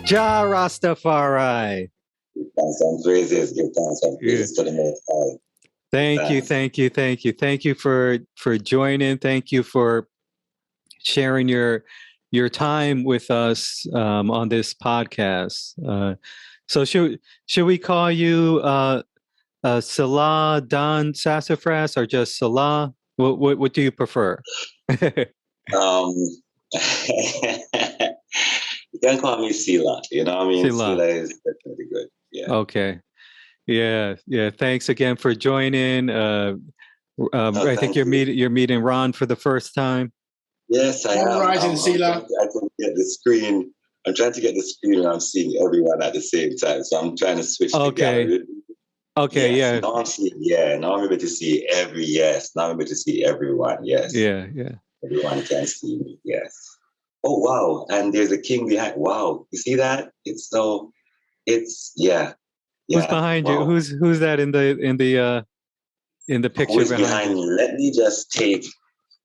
Ja Rastafari. Thanks and praises. Give thanks and praises to the Most High. Thank you for joining. Thank you for sharing your time with us on this podcast. So should we call you Salah Don Sassafras or just Salah? What do you prefer? You can call me Sila. You know what I mean? Sila. Sila is definitely good. Yeah. Okay. Yeah. Thanks again for joining. I think you're meeting Ron for the first time. Yes, I am. Rising, Sila. I can get the screen. I'm trying to get the screen and I'm seeing everyone at the same time. So I'm trying to switch the gallery. Okay, yes, now I'm able to see now I'm able to see everyone. Yes. Yeah. Everyone can see me. Yes. Oh wow. And there's a king behind. Wow. You see that? It's yeah. Who's behind you? Who's that in the picture? Who's behind me? Let me just take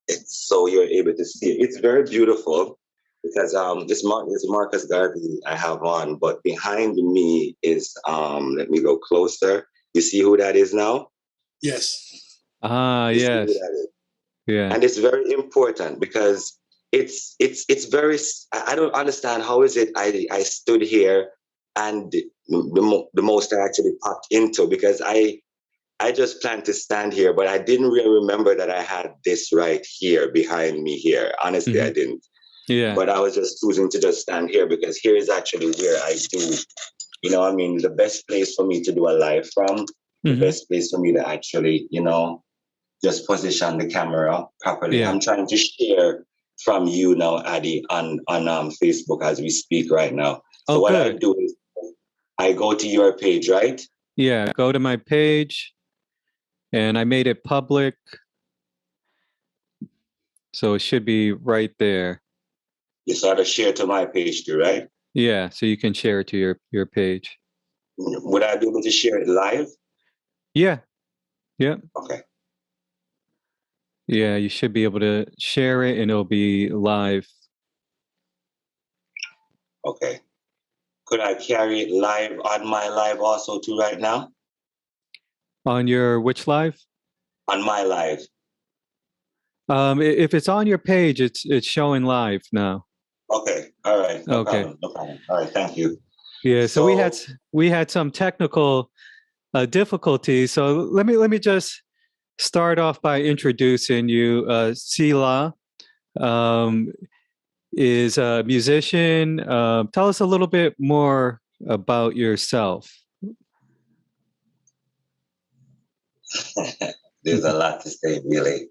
it so you're able to see it. It's very beautiful because this Marcus Garvey I have on, but behind me is let me go closer. You see who that is now? Yes. Yes. Yeah. And it's very important because it's very. I don't understand how is it I stood here and the most I actually popped into because I just planned to stand here, but I didn't really remember that I had this right here behind me here. Honestly, I didn't. Yeah. But I was just choosing to just stand here because here is actually where I do. You know, I mean, the best place for me to do a live from, the best place for me to actually, just position the camera properly. Yeah. I'm trying to share from you now, Addy, on Facebook as we speak right now. So what I do is I go to your page, right? Yeah, go to my page, and I made it public, so it should be right there. You sort of share to my page too, right? Yeah, so you can share it to your page. Would I be able to share it live? Yeah. Okay. Yeah, you should be able to share it and it'll be live. Okay. Could I carry it live on my live also too right now? On your which live? On my live. If it's on your page, it's showing live now. Okay. All right. No problem. All right. Thank you. Yeah. So we had some technical difficulties. So let me just start off by introducing you. Sila is a musician. Tell us a little bit more about yourself. There's a lot to say, really.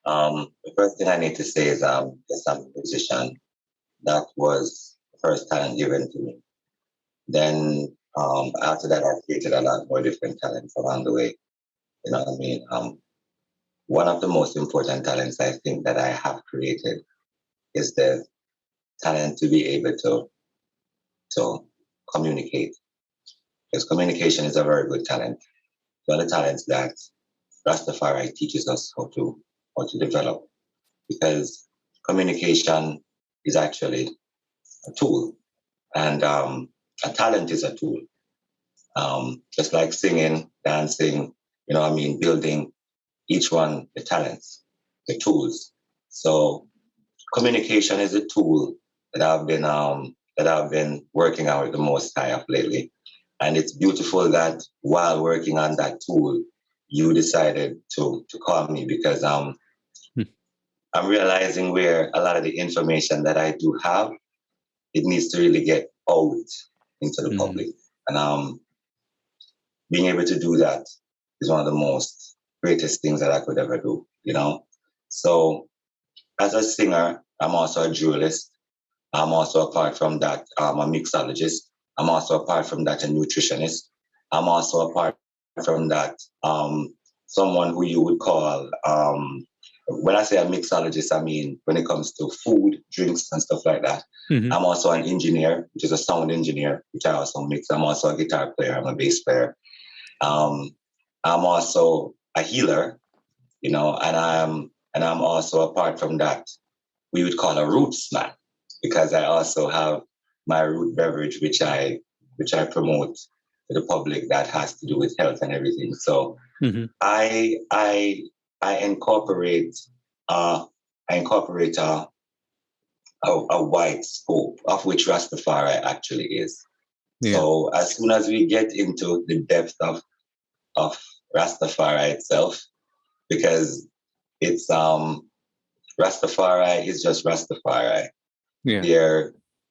The first thing I need to say is I'm a musician. That was the first talent given to me. Then after that, I created a lot more different talents along the way. You know what I mean? One of the most important talents I think that I have created is the talent to be able to communicate. Because communication is a very good talent. One of the talents that Rastafari teaches us how to develop. Because communication is actually a tool. And a talent is a tool. Just like singing, dancing, building, each one, the talents, the tools. So communication is a tool that I've been working on with the Most High of lately. And it's beautiful that while working on that tool, you decided to call me because I'm realizing where a lot of the information that I do have, it needs to really get out into the public. And being able to do that is one of the most greatest things that I could ever do, So as a singer, I'm also a dualist. I'm also, apart from that, a mixologist. I'm also, apart from that, a nutritionist. I'm also, apart from that, someone who you would call, when I say a mixologist, I mean when it comes to food, drinks, and stuff like that. I'm also an engineer, which is a sound engineer, which I also mix. I'm also a guitar player. I'm a bass player. I'm also a healer, and I'm also, apart from that, we would call a roots man, because I also have my root beverage, which I promote to the public, that has to do with health and everything. So Mm-hmm. I incorporate uh, a wide scope of which Rastafari actually is. Yeah. So as soon as we get into the depth of Rastafari itself, because it's Rastafari is just Rastafari. Yeah.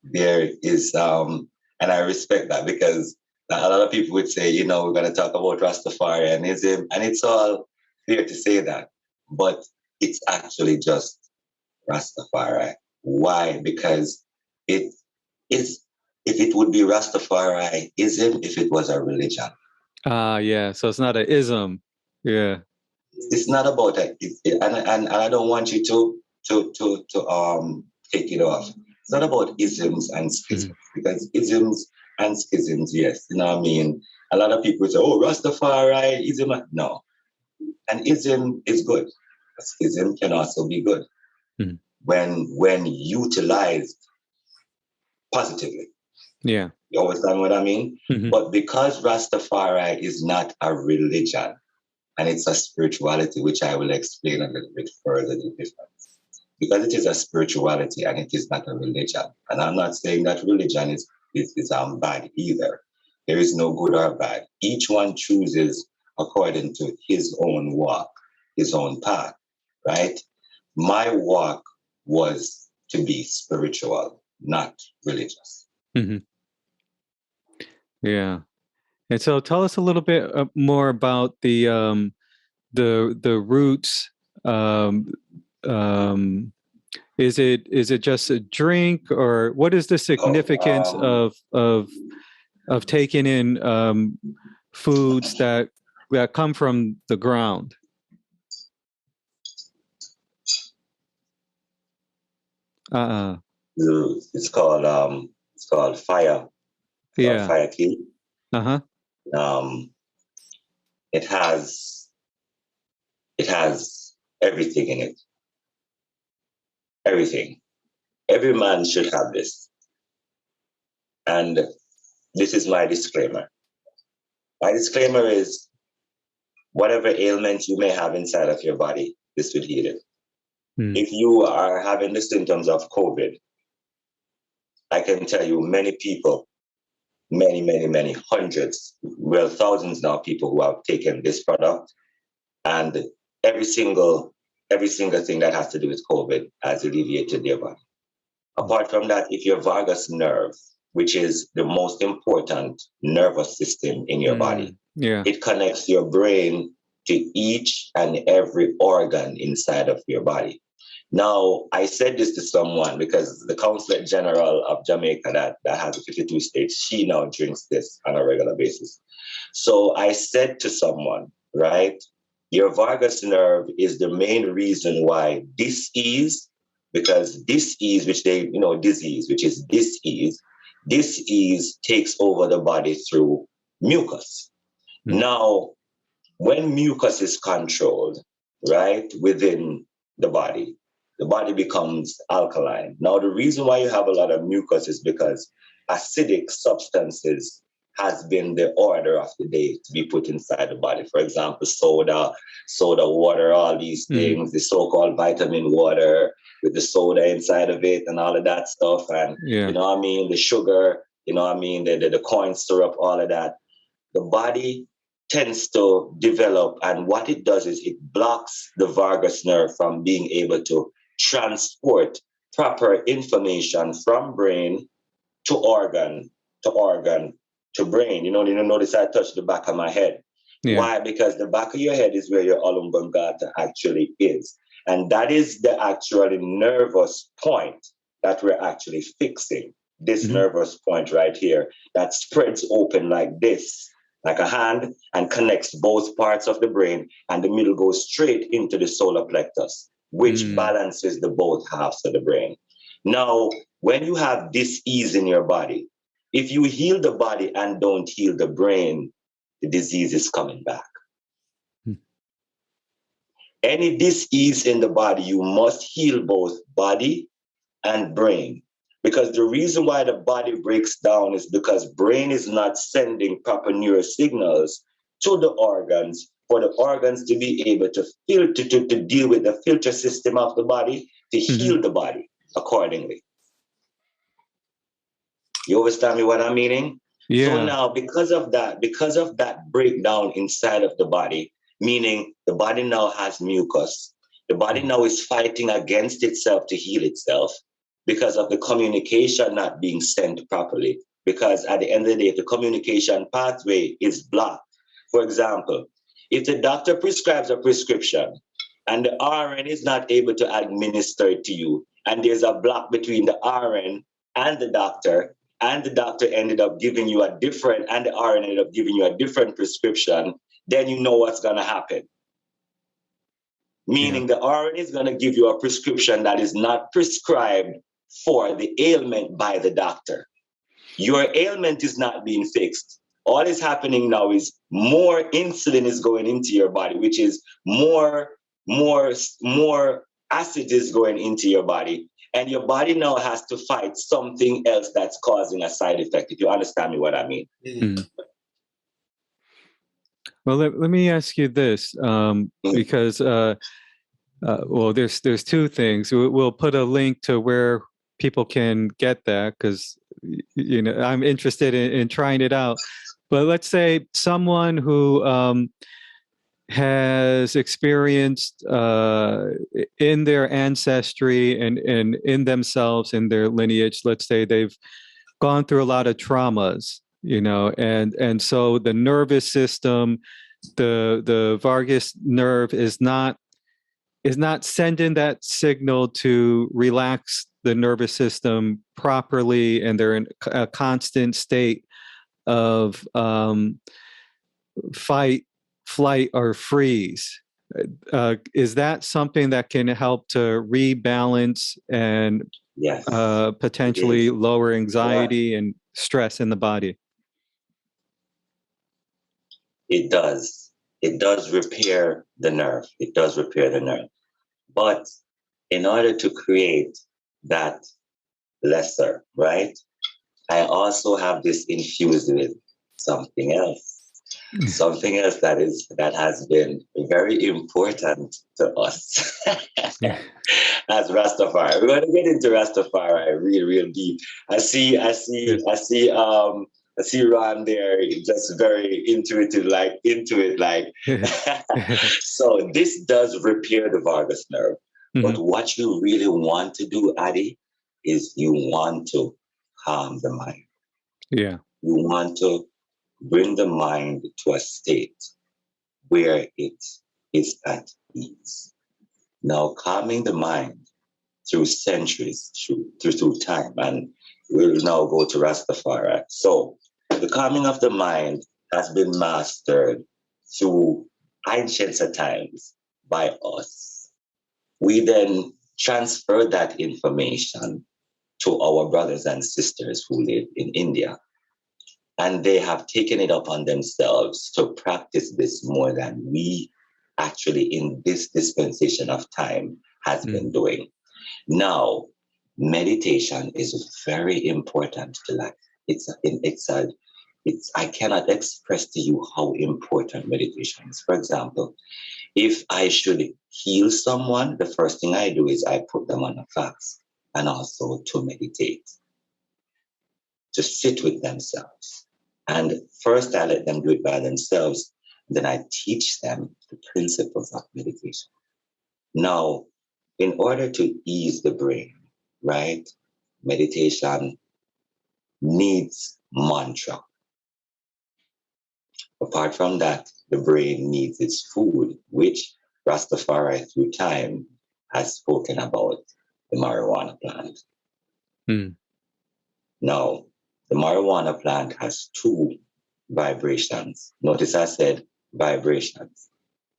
There is and I respect that, because a lot of people would say, we're gonna talk about Rastafarianism, and it's all fair to say that, but it's actually just Rastafari. Why? Because it is, if it would be Rastafariism if it was a religion. Yeah. So it's not an ism. Yeah. It's not about that. And I don't want you to take it off. It's not about isms and schisms, because isms and schisms, yes, what I mean. A lot of people say, "Oh, Rastafari ism." No, an ism is good. A schism can also be good when utilized positively. Yeah. You understand what I mean? But because Rastafari is not a religion, and it's a spirituality, which I will explain a little bit further the difference. Because it is a spirituality and it is not a religion. And I'm not saying that religion is bad either. There is no good or bad. Each one chooses according to his own walk, his own path, right? My walk was to be spiritual, not religious. Mm-hmm. Yeah. And so tell us a little bit more about the roots. Is it just a drink, or what is the significance of taking in foods that come from the ground? It's called fire. Yeah. Fire key. Uh-huh. Um, it has everything in it. Everything. Every man should have this. And this is my disclaimer. My disclaimer is, whatever ailment you may have inside of your body, this would heal it. If you are having the symptoms of COVID, I can tell you many people, many hundreds, well, thousands now, people who have taken this product, and every single thing that has to do with COVID has alleviated their body. Apart from that, if your vagus nerve, which is the most important nervous system in your body, it connects your brain to each and every organ inside of your body. Now, I said this to someone because the Consulate General of Jamaica that has 52 states, she now drinks this on a regular basis. So I said to someone, right, your vagus nerve is the main reason why dis-ease, because dis-ease, which disease, which is dis-ease takes over the body through mucus. Now, when mucus is controlled, right, within the body becomes alkaline. Now, the reason why you have a lot of mucus is because acidic substances has been the order of the day to be put inside the body. For example, soda water, all these things, the so-called vitamin water with the soda inside of it and all of that stuff. And, the sugar, the corn syrup, all of that. The body tends to develop, and what it does is it blocks the vagus nerve from being able to transport proper information from brain to organ to brain. You notice I touched the back of my head. Yeah. Why? Because the back of your head is where your oblongata actually is. And that is the actually nervous point that we're actually fixing. This nervous point right here that spreads open like this, like a hand, and connects both parts of the brain, and the middle goes straight into the solar plexus, which balances the both halves of the brain. Now, when you have dis-ease in your body, if you heal the body and don't heal the brain, the disease is coming back. Any dis-ease in the body, you must heal both body and brain. Because the reason why the body breaks down is because brain is not sending proper neural signals to the organs for the organs to be able to filter, to deal with the filter system of the body, to heal the body accordingly. You understand me what I'm meaning? Yeah. So now, because of that breakdown inside of the body, meaning the body now has mucus, the body now is fighting against itself to heal itself because of the communication not being sent properly. Because at the end of the day, if the communication pathway is blocked, for example, if the doctor prescribes a prescription and the RN is not able to administer it to you, and there's a block between the RN and the doctor ended up giving you a different, and the RN ended up giving you a different prescription, then you know what's going to happen. Meaning the RN is going to give you a prescription that is not prescribed for the ailment by the doctor. Your ailment is not being fixed. All is happening now is more insulin is going into your body, which is more acid is going into your body. And your body now has to fight something else that's causing a side effect, if you understand me what I mean. Well, let me ask you this, because well, there's two things. We'll put a link to where people can get that, because you know I'm interested in trying it out. But let's say someone who has experienced in their ancestry and in themselves, in their lineage, let's say they've gone through a lot of traumas, you know, and so the nervous system, the vagus nerve is not sending that signal to relax the nervous system properly, and they're in a constant state of fight, flight, or freeze. Is that something that can help to rebalance and potentially lower anxiety and stress in the body? It does. It does repair the nerve. It does repair the nerve. But in order to create that lesser, right, I also have this infused with something else. Something else that has been very important to us as Rastafari. We're going to get into Rastafari real deep. I see Ron there, just very intuitive, into it. So this does repair the vagus nerve. But what you really want to do, Addy, is you want to calm the mind. Yeah. You want to bring the mind to a state where it is at ease. Now, calming the mind through centuries, through time, and we'll now go to Rastafari. So, the calming of the mind has been mastered through ancient times by us. We then transfer that information to our brothers and sisters who live in India. And they have taken it upon themselves to practice this more than we actually in this dispensation of time has been doing. Now, meditation is very important to life. I cannot express to you how important meditation is. For example, if I should heal someone, the first thing I do is I put them on a fast and also to meditate, to sit with themselves. And first I let them do it by themselves, then I teach them the principles of meditation. Now, in order to ease the brain, right, meditation needs mantra. Apart from that, the brain needs its food, which Rastafari through time has spoken about the marijuana plant. Now, the marijuana plant has two vibrations. Notice I said vibrations.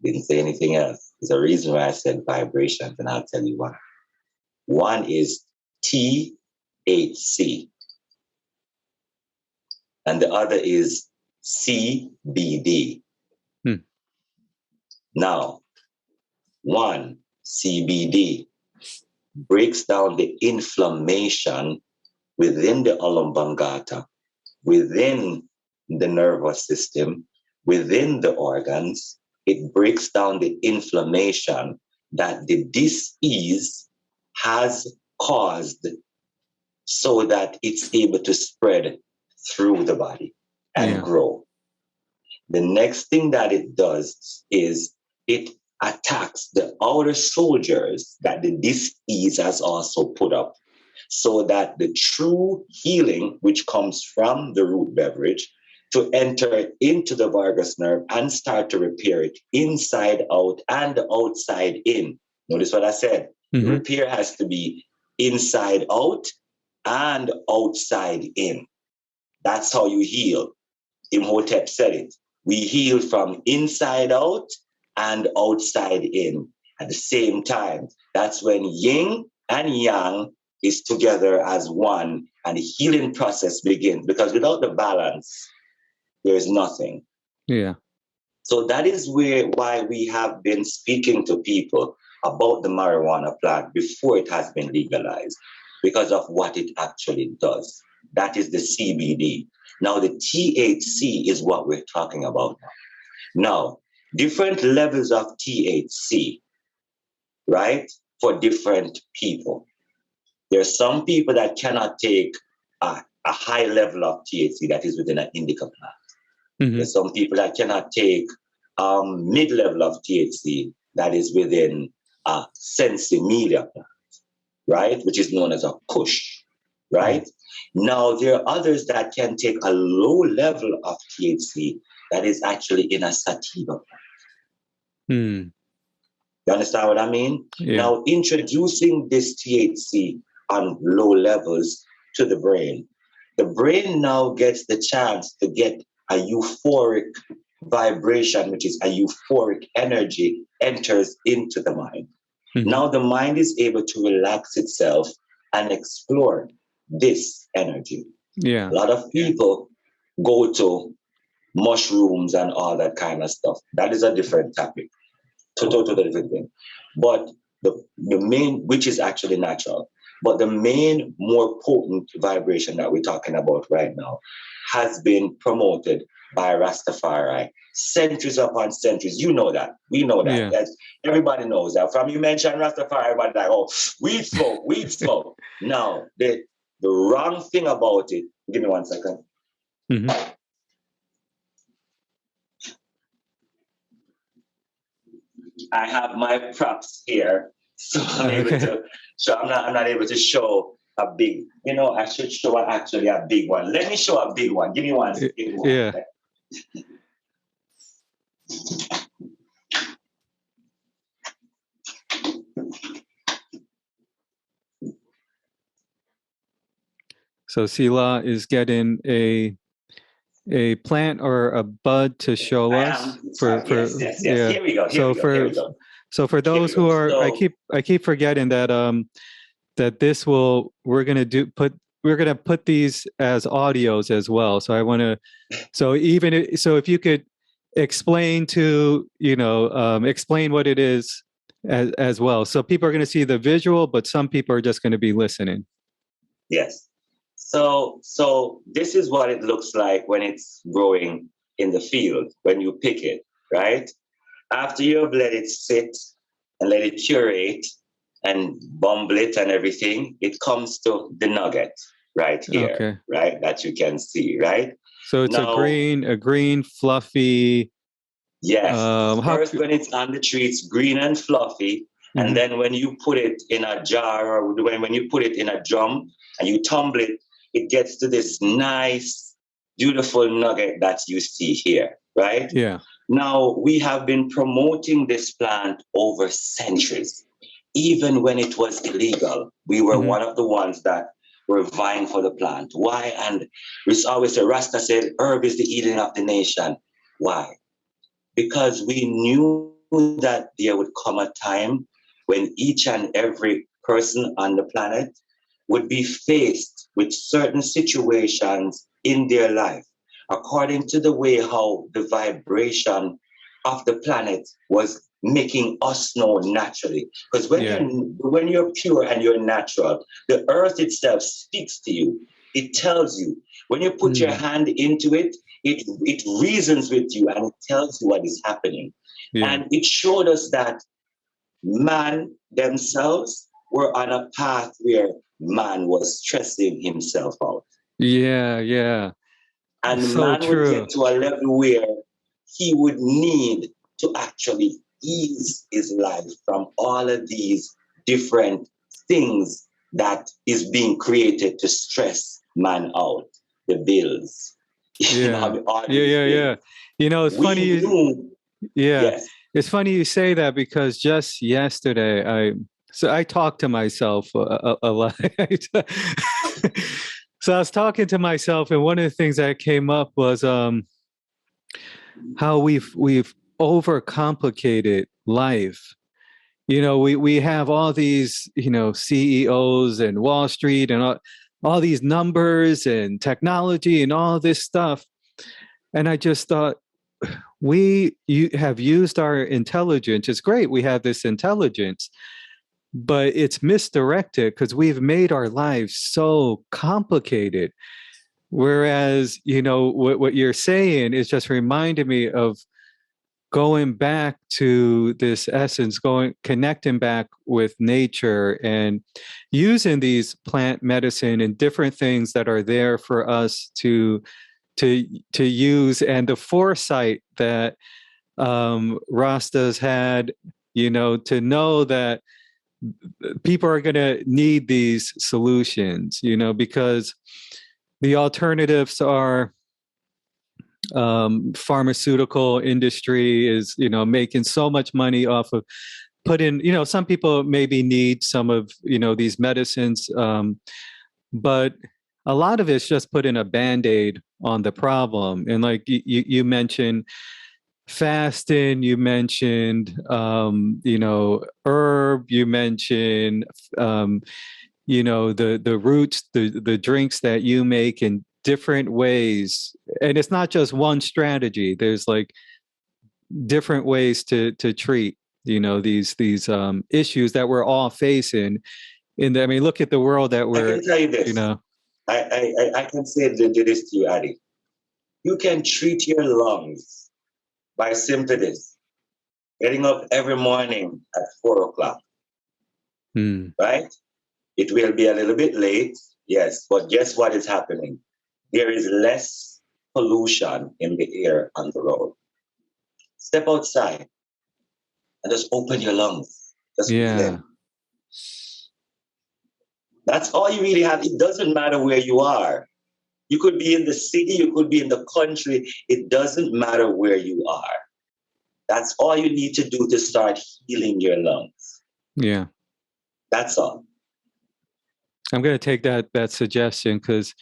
Didn't say anything else. There's a reason why I said vibrations, and I'll tell you why. One is THC, and the other is CBD. Now, one, CBD, breaks down the inflammation within the oblongata, within the nervous system, within the organs. It breaks down the inflammation that the disease has caused so that it's able to spread through the body and grow. The next thing that it does is it attacks the outer soldiers that the disease has also put up, so that the true healing, which comes from the root beverage, to enter into the vagus nerve and start to repair it inside out and outside in. Notice what I said. The repair has to be inside out and outside in. That's how you heal. Imhotep said it. We heal from inside out and outside in at the same time. That's when yin and yang is together as one, and the healing process begins. Because without the balance, there is nothing. Yeah. So that is why we have been speaking to people about the marijuana plant before it has been legalized, because of what it actually does. That is the CBD. Now, the THC is what we're talking about now. Now, different levels of THC, right, for different people. There are some people that cannot take a high level of THC that is within an indica plant. There's some people that cannot take mid-level of THC that is within a sensimilia plant, right, which is known as a kush, right? Now, there are others that can take a low level of THC that is actually in a sativa plant. You understand what I mean? Yeah. Now, introducing this THC on low levels to the brain now gets the chance to get a euphoric vibration, which is a euphoric energy, enters into the mind. Now the mind is able to relax itself and explore this energy. Yeah. A lot of people go to mushrooms and all that kind of stuff. That is a different topic. Totally different thing. But the main, which is actually natural, but the main more potent vibration that we're talking about right now has been promoted by Rastafari centuries upon centuries. You know that. We know that. Yeah. Everybody knows that. From you mention Rastafari, everybody's like, oh, weed smoke. Now, the wrong thing about it, give me 1 second. I have my props here, so I'm able to. So I'm not able to show a big. I should show actually a big one. Let me show a big one. Give me one. Yeah. So Sila is getting a plant or a bud to show us. Yes. Here we go. So for those who are, I keep forgetting that that this will we're gonna put these as audios as well. So I want to. So if you could explain explain what it is as well. So people are going to see the visual, but some people are just going to be listening. Yes. So this is what it looks like when it's growing in the field, when you pick it, right? After you've let it sit and let it curate and bumble it and everything, it comes to the nugget right here, right? That you can see, right? So it's now, a green, fluffy. Yes. First, when it's on the tree, it's green and fluffy. And then when you put it in a jar or when you put it in a drum and you tumble it, it gets to this nice, beautiful nugget that you see here, right? Yeah. Now, we have been promoting this plant over centuries. Even when it was illegal, we were one of the ones that were vying for the plant. Why? And we always say, Rasta said, herb is the healing of the nation. Why? Because we knew that there would come a time when each and every person on the planet would be faced with certain situations in their life, according to the way how the vibration of the planet was making us know naturally. Because Yeah. when you're pure and you're natural, the earth itself speaks to you. It tells you. When you put your Mm. hand into it, it reasons with you and it tells you what is happening. Yeah. And it showed us that man themselves were on a path where man was stressing himself out. Yeah. Yeah. And So man would true. get to a level where he would need to actually ease his life from all of these different things that is being created to stress man out. The bills, Yeah. all Yeah. these Yeah. things. Yeah. It's We funny. knew, Yeah. yes, It's funny you say that because just yesterday I talk to myself a lot. So I was talking to myself, and one of the things that came up was how we've overcomplicated life. We have all these, CEOs and Wall Street and all these numbers and technology and all this stuff. And I just thought, you have used our intelligence. It's great. We have this intelligence, but it's misdirected because we've made our lives so complicated. Whereas, what you're saying is just reminding me of going back to this essence, connecting back with nature and using these plant medicine and different things that are there for us to use, and the foresight that Rastas had, to know that people are going to need these solutions, because the alternatives are pharmaceutical industry is, making so much money off of some people maybe need some of, these medicines, but a lot of it's just putting a band-aid on the problem. And like you mentioned fasting, you mentioned herb, you mentioned the roots, the drinks that you make in different ways. And it's not just one strategy. There's like different ways to treat these issues that we're all facing. Look at the world that I we're can tell you you this. know I can say this to you, Addy. You can treat your lungs by simply this: getting up every morning at 4 o'clock, hmm, right? It will be a little bit late, yes, but guess what is happening? There is less pollution in the air on the road. Step outside and just open your lungs. Just breathe yeah, in. That's all you really have. It doesn't matter where you are. You could be in the city, you could be in the country. It doesn't matter where you are. That's all you need to do to start healing your lungs. yeah. That's all. I'm going to take that suggestion because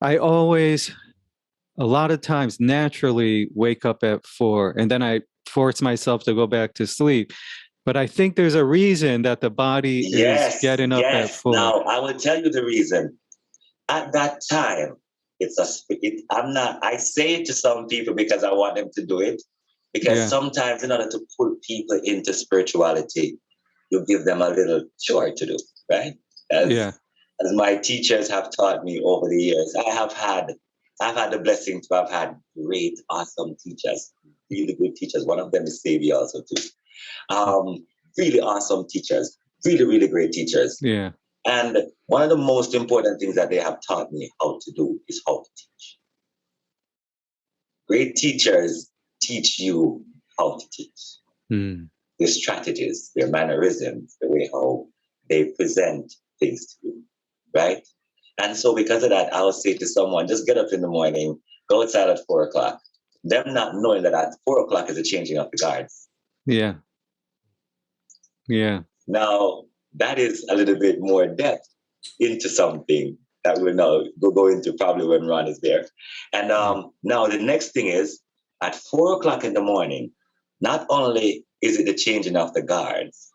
I always, a lot of times, naturally wake up at 4, and then I force myself to go back to sleep. But I think there's a reason that the body is Yes, getting up at yes. 4. Now I will tell you the reason. At that time, I'm not, I say it to some people because I want them to do it. Because Yeah, sometimes in order to pull people into spirituality, you give them a little chore to do, right? yeah, As my teachers have taught me over the years, I've had the blessing to have had great, awesome teachers, really good teachers. One of them is Savy also too. Um, really awesome teachers, really, really great teachers. yeah, And one of the most important things that they have taught me how to do is how to teach. Great teachers teach you how to teach. mm, Their strategies, their mannerisms, the way how they present things to you, right? And so because of that, I'll say to someone, just get up in the morning, go outside at 4 o'clock. Them not knowing that at 4 o'clock is the changing of the guards. yeah, yeah, Now, that is a little bit more depth into something that we'll now go into probably when Ron is there. And now the next thing is at 4 o'clock in the morning, not only is it the changing of the guards,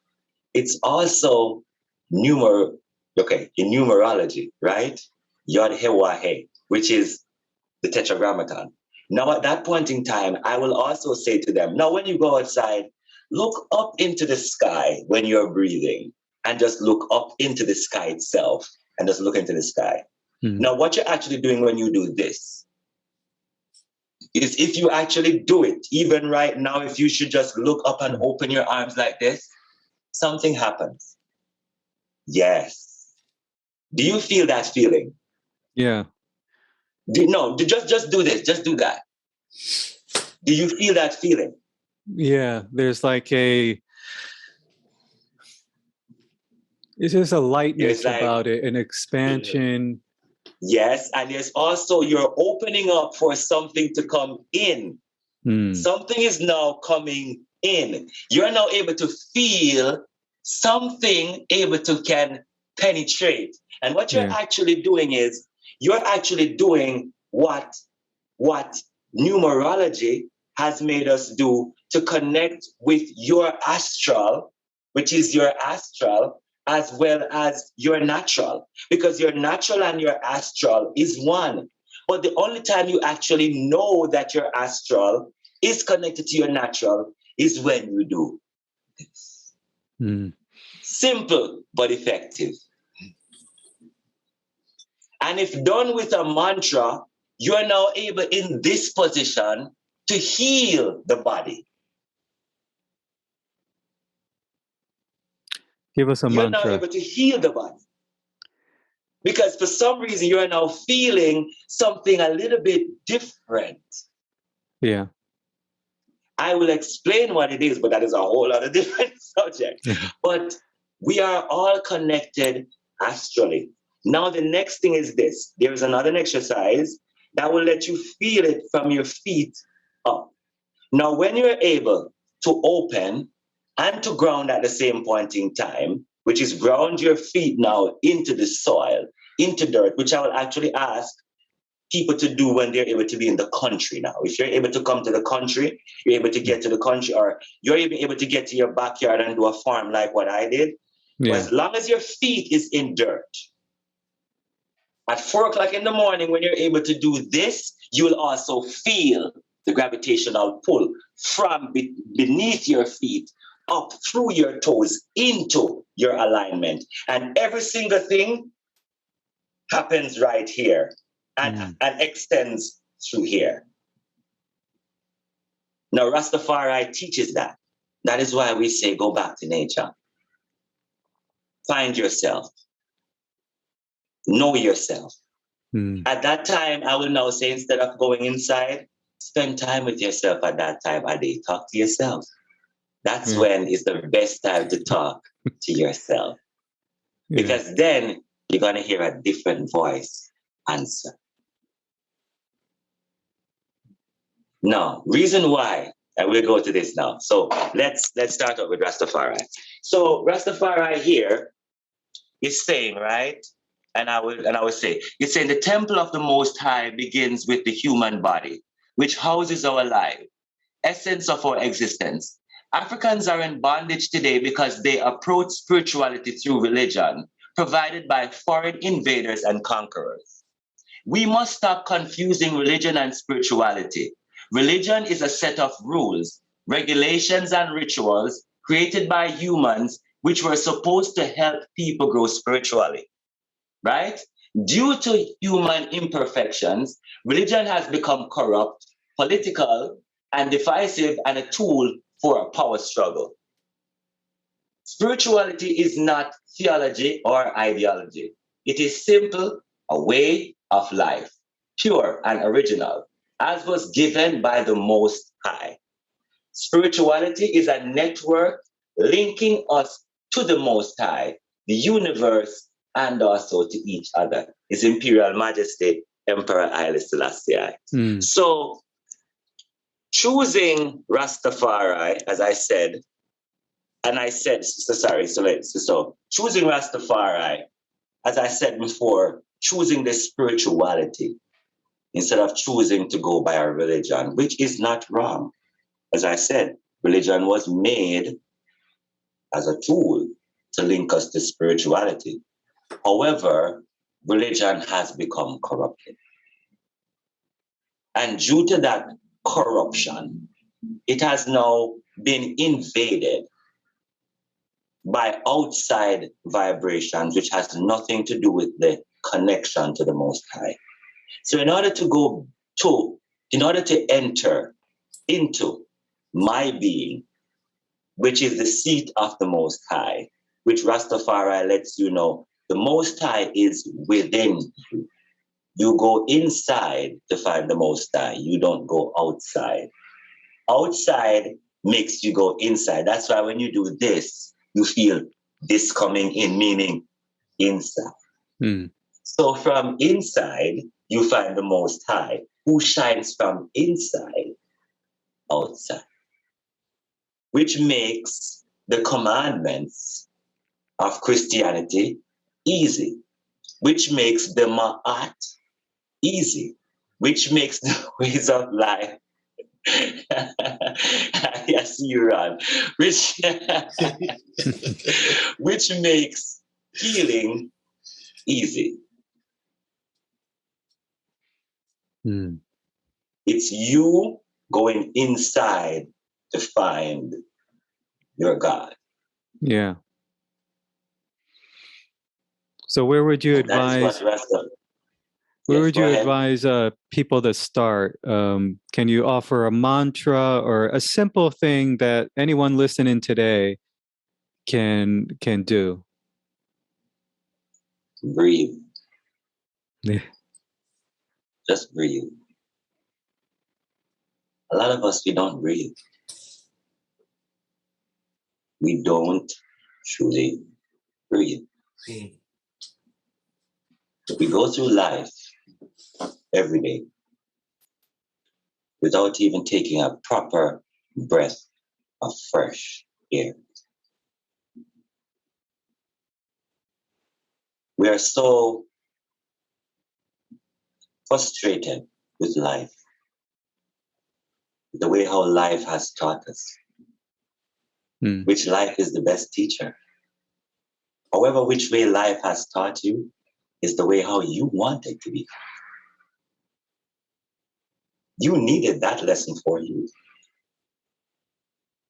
it's also in numerology, right? Yod He Wah He, which is the tetragrammaton. Now, at that point in time, I will also say to them, now, when you go outside, look up into the sky when you're breathing and just look up into the sky itself and just look into the sky. Now, what you're actually doing when you do this is if you actually do it, even right now, if you should just look up and open your arms like this, something happens. Yes. Do you feel that feeling? Yeah. Just do this. Just do that. Do you feel that feeling? Yeah. There's like it's just a lightness about it, an expansion. Yes, and there's also you're opening up for something to come in. Something is now coming in. You're now able to feel something able to can penetrate. And what you're actually doing is you're actually doing what numerology has made us do to connect with your astral, which is your astral, as well as your natural, because your natural and your astral is one. But the only time you actually know that your astral is connected to your natural is when you do this. Simple but effective. And if done with a mantra, you are now able in this position to heal the body. Give us a mantra. You're now able to heal the body. Because for some reason, you are now feeling something a little bit different. Yeah. I will explain what it is, but that is a whole other different subject. But we are all connected astrally. Now, the next thing is this. There is another exercise that will let you feel it from your feet up. Now, when you're able to open and to ground at the same point in time, which is ground your feet now into the soil, into dirt, which I will actually ask people to do when they're able to be in the country now. If you're able to come to the country, you're able to get to the country, or you're even able to get to your backyard and do a farm like what I did. Yeah. As long as your feet is in dirt, at 4 o'clock in the morning, when you're able to do this, you will also feel the gravitational pull from beneath your feet up through your toes into your alignment. And every single thing happens right here and extends through here. Now, Rastafari teaches that. That is why we say go back to nature. Find yourself. Know yourself. At that time, I will now say, instead of going inside, spend time with yourself at that time a day. Talk to yourself. That's when is the best time to talk to yourself. Because then you're going to hear a different voice answer. Now, reason why, and we'll go to this now. So let's start off with Rastafari. So Rastafari here is saying, right? And I will say, it's saying the temple of the Most High begins with the human body, which houses our life, essence of our existence. Africans are in bondage today because they approach spirituality through religion, provided by foreign invaders and conquerors. We must stop confusing religion and spirituality. Religion is a set of rules, regulations, and rituals created by humans, which were supposed to help people grow spiritually. Right? Due to human imperfections, religion has become corrupt, political, and divisive, and a tool for a power struggle. Spirituality is not theology or ideology. It is simple, a way of life, pure and original, as was given by the Most High. Spirituality is a network linking us to the Most High, the universe, and also to each other. His Imperial Majesty, Emperor Haile Selassie. So, choosing Rastafari, as I said, and I said, so choosing Rastafari, as I said before, choosing the spirituality instead of choosing to go by a religion, which is not wrong. As I said, religion was made as a tool to link us to spirituality. However, religion has become corrupted. And due to that corruption, it has now been invaded by outside vibrations, which has nothing to do with the connection to the Most High. So in order to enter into my being, which is the seat of the Most High, which Rastafari lets you know, the Most High is within you. You go inside to find the Most High. You don't go outside. Outside makes you go inside. That's why when you do this, you feel this coming in, meaning inside. Mm. So from inside, you find the Most High, who shines from inside outside, which makes the commandments of Christianity easy, which makes the Ma'at easy, which makes the ways of life. I see you, Ron. Which, which makes healing easy. Mm. It's you going inside to find your God. Yeah. So where would you That is what advise? Rasta. Where Yes, would go you ahead. advise people to start? Can you offer a mantra or a simple thing that anyone listening today can do? Breathe. Yeah. Just breathe. A lot of us, we don't breathe. We don't truly breathe. We go through life every day without even taking a proper breath of fresh air. We are so frustrated with life, the way how life has taught us, Mm. which life is the best teacher. However, which way life has taught you is the way how you want it to be. You needed that lesson for you.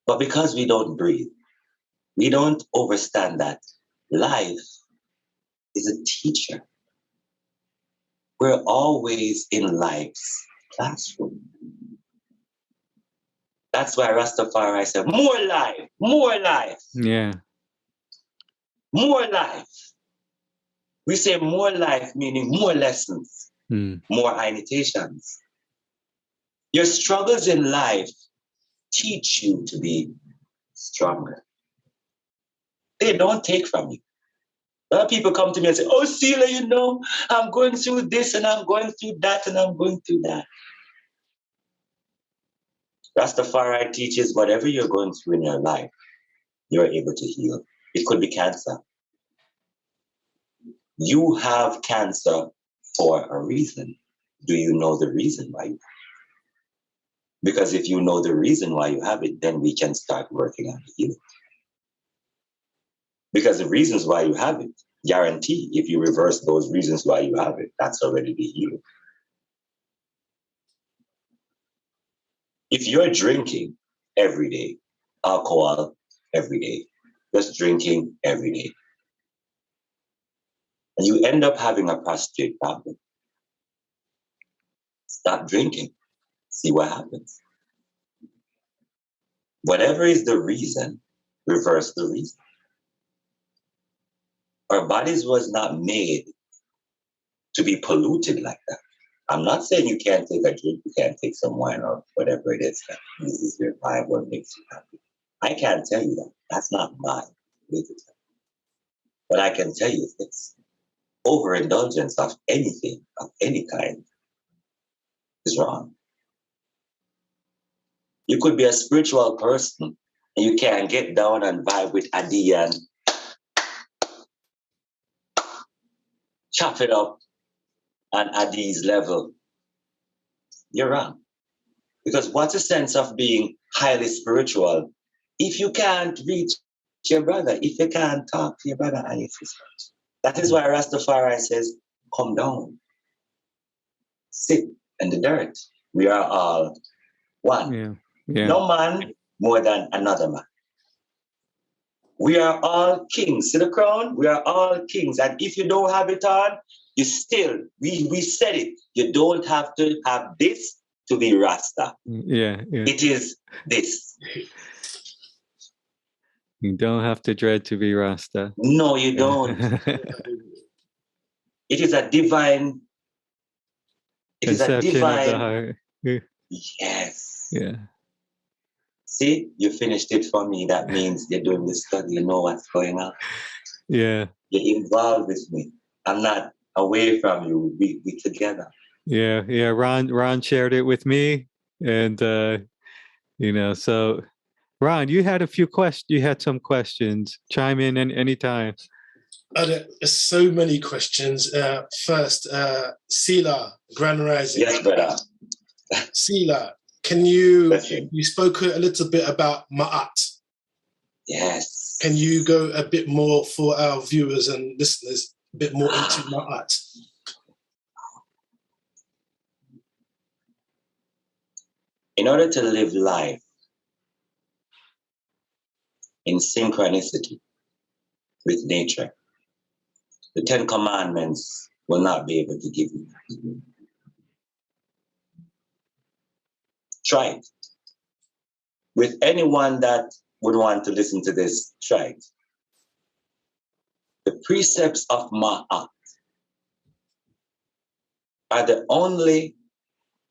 But because we don't breathe, we don't understand that life is a teacher. We're always in life's classroom. That's why Rastafari said, more life, more life, Yeah. more life. We say more life, meaning more lessons, Mm. more annotations. Your struggles in life teach you to be stronger. They don't take from you. A lot of people come to me and say, oh, Sila, you know, I'm going through this and I'm going through that and I'm going through that. Rastafari teaches whatever you're going through in your life, you're able to heal. It could be cancer. You have cancer for a reason. Do you know the reason why you have it? Because if you know the reason why you have it, then we can start working on healing. Because the reasons why you have it, guarantee if you reverse those reasons why you have it, that's already the healing. If you're drinking every day, alcohol every day, just drinking every day, and you end up having a prostate problem, stop drinking, see what happens. Whatever is the reason, reverse the reason. Our bodies was not made to be polluted like that. I'm not saying you can't take a drink, you can't take some wine or whatever it is that eases your vibe or makes you happy. I can't tell you that. That's not my way to tell you. But I can tell you this. Overindulgence of anything, of any kind, is wrong. You could be a spiritual person and you can get down and vibe with Adi and chop it up on Adi's level. You're wrong. Because what's the sense of being highly spiritual if you can't reach your brother, if you can't talk to your brother and your sister? That is why Rastafari says, come down, sit in the dirt. We are all one. Yeah. Yeah. No man more than another man. We are all kings. See the crown? We are all kings. And if you don't have it on, you still, we said it, you don't have to have this to be Rasta. Yeah. It is this. You don't have to dread to be Rasta. No, you don't. It is a divine. It is a Conception of the divine. heart. Yes. Yeah. See, you finished it for me. That means you're doing the study. You know what's going on. Yeah. You're involved with me. I'm not away from you. We together. Yeah. Yeah. Ron shared it with me. And, so Ron, you had a few questions. You had some questions. Chime in anytime. There's so many questions. First, Sila, Grand Rising. Yes, brother. Sila, you spoke a little bit about Ma'at. Yes. Can you go a bit more for our viewers and listeners, a bit more into Ma'at? In order to live life in synchronicity with nature, the 10 Commandments will not be able to give you. Try it. With anyone that would want to listen to this, try it. The precepts of Ma'at are the only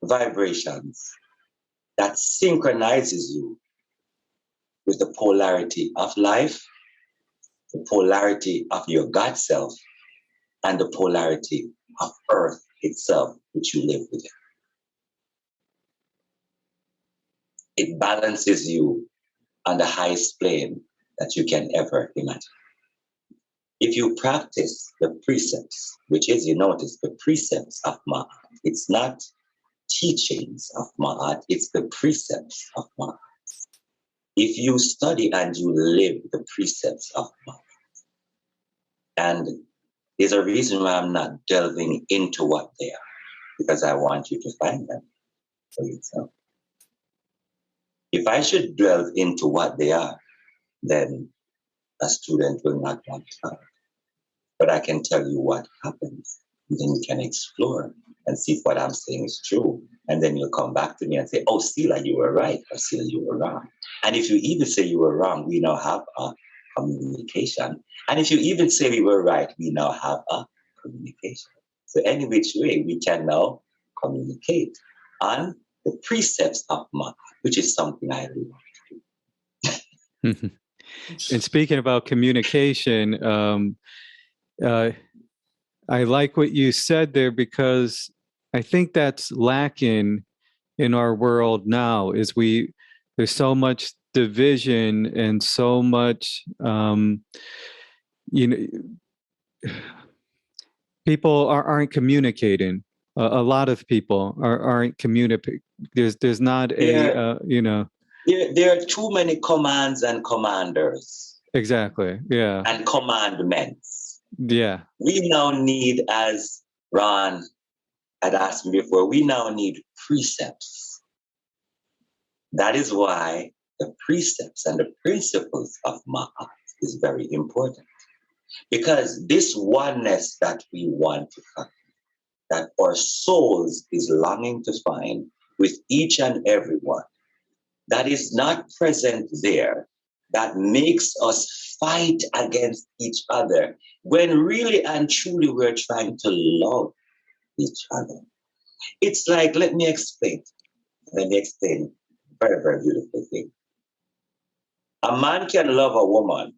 vibrations that synchronizes you with the polarity of life, the polarity of your God self, and the polarity of earth itself, which you live within. It balances you on the highest plane that you can ever imagine. If you practice the precepts, which is, you notice, the precepts of Ma'at, it's not teachings of Ma'at, it's the precepts of Ma'at. If you study and you live the precepts of Ma'at, and there's a reason why I'm not delving into what they are, because I want you to find them for yourself. If I should delve into what they are, then a student will not want to learn. But I can tell you what happens. And then you can explore and see if what I'm saying is true. And then you'll come back to me and say, oh, Sila, you were right, or Sila, you were wrong. And if you even say you were wrong, we now have a communication. And if you even say we were right, we now have a communication. So any which way, we can now communicate on the precepts of Ma'at, which is something I really want to do. And speaking about communication, I like what you said there, because I think that's lacking in our world now. There's so much division and so much, people aren't communicating. A lot of people aren't communicating. There's not a There are too many commands and commanders. Exactly. Yeah. And commandments. Yeah. We now need, as Ron had asked me before, we now need precepts. That is why the precepts and the principles of Ma'at is very important. Because this oneness that we want to find, that our souls is longing to find with each and every one, that is not present there, that makes us fight against each other, when really and truly we're trying to love each other. It's like, let me explain a very, very beautiful thing. A man can love a woman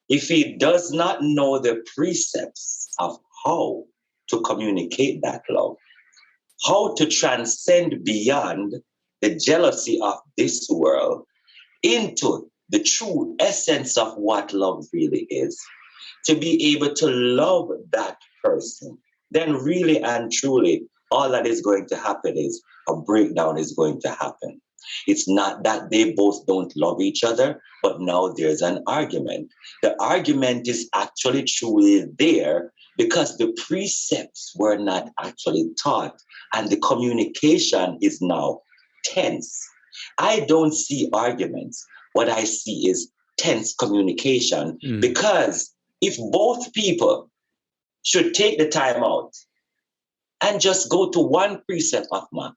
if he does not know the precepts of how to communicate that love, how to transcend beyond the jealousy of this world into the true essence of what love really is, to be able to love that person, then really and truly, all that is going to happen is a breakdown is going to happen. It's not that they both don't love each other, but now there's an argument. The argument is actually truly there because the precepts were not actually taught, and the communication is now tense. I don't see arguments. What I see is tense communication, because if both people should take the time out and just go to one precept of Ma'at,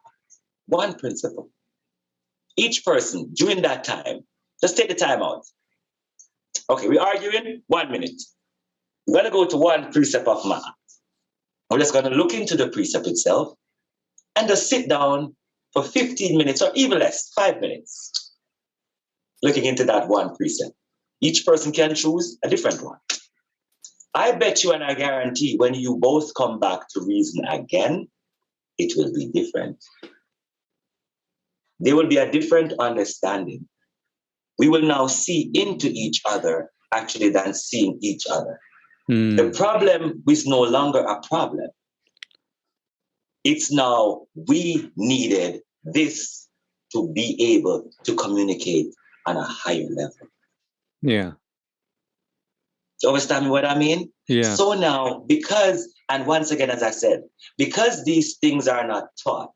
one principle. Each person during that time, just take the time out. Okay, we're arguing 1 minute. We're going to go to one precept of Ma'at. We're just going to look into the precept itself and just sit down for 15 minutes or even less, 5 minutes, looking into that one precept. Each person can choose a different one. I bet you and I guarantee when you both come back to reason again, it will be different. There will be a different understanding. We will now see into each other actually than seeing each other. The problem is no longer a problem. It's now we needed this to be able to communicate on a higher level. Yeah. You understand what I mean? Yeah. So now, because, and once again, as I said, because these things are not taught,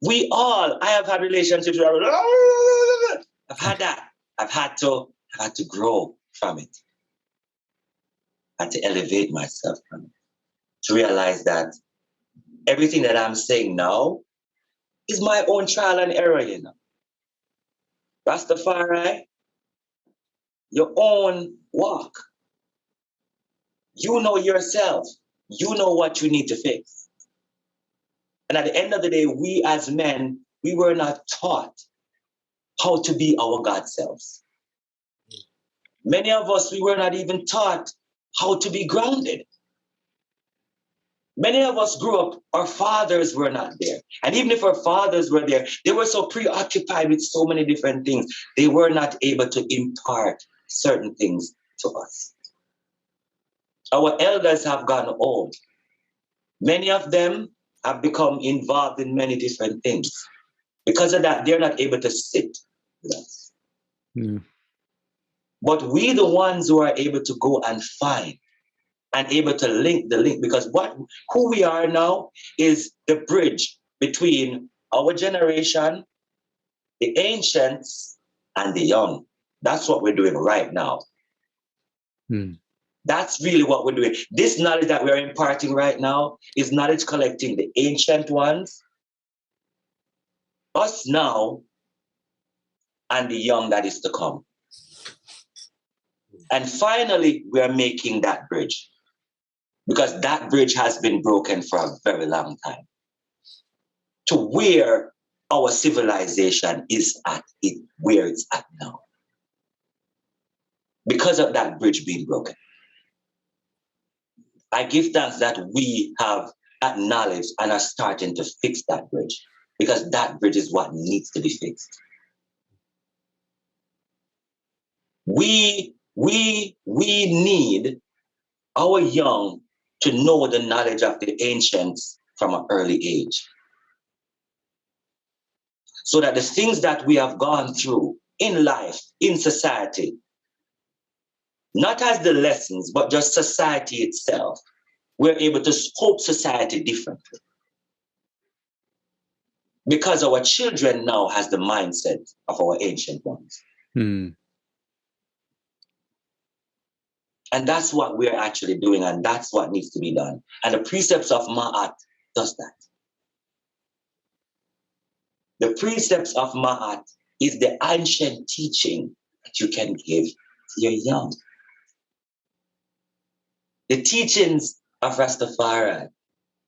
I have had relationships where I've had that. I've had to grow from it. I had to elevate myself from it. To realize that everything that I'm saying now is my own trial and error, you know. Rastafari, your own walk. You know yourself. You know what you need to fix. And at the end of the day, we as men, we were not taught how to be our God selves. Many of us, we were not even taught how to be grounded. Many of us grew up, our fathers were not there. And even if our fathers were there, they were so preoccupied with so many different things, they were not able to impart certain things to us. Our elders have gone old. Many of them have become involved in many different things. Because of that, they're not able to sit with us. But we, the ones who are able to go and find and able to link the link, because who we are now is the bridge between our generation, the ancients, and the young. That's what we're doing right now. That's really what we're doing. This knowledge that we're imparting right now is knowledge collecting the ancient ones, us now, and the young that is to come. And finally, we are making that bridge, because that bridge has been broken for a very long time to where our civilization is at, where it's at now. Because of that bridge being broken. I give thanks that we have acknowledged and are starting to fix that bridge, because that bridge is what needs to be fixed. We need our young to know the knowledge of the ancients from an early age. So that the things that we have gone through in life, in society, not as the lessons, but just society itself, we're able to scope society differently. Because our children now has the mindset of our ancient ones. And that's what we're actually doing, and that's what needs to be done. And the precepts of Ma'at does that. The precepts of Ma'at is the ancient teaching that you can give to your young. The teachings of Rastafari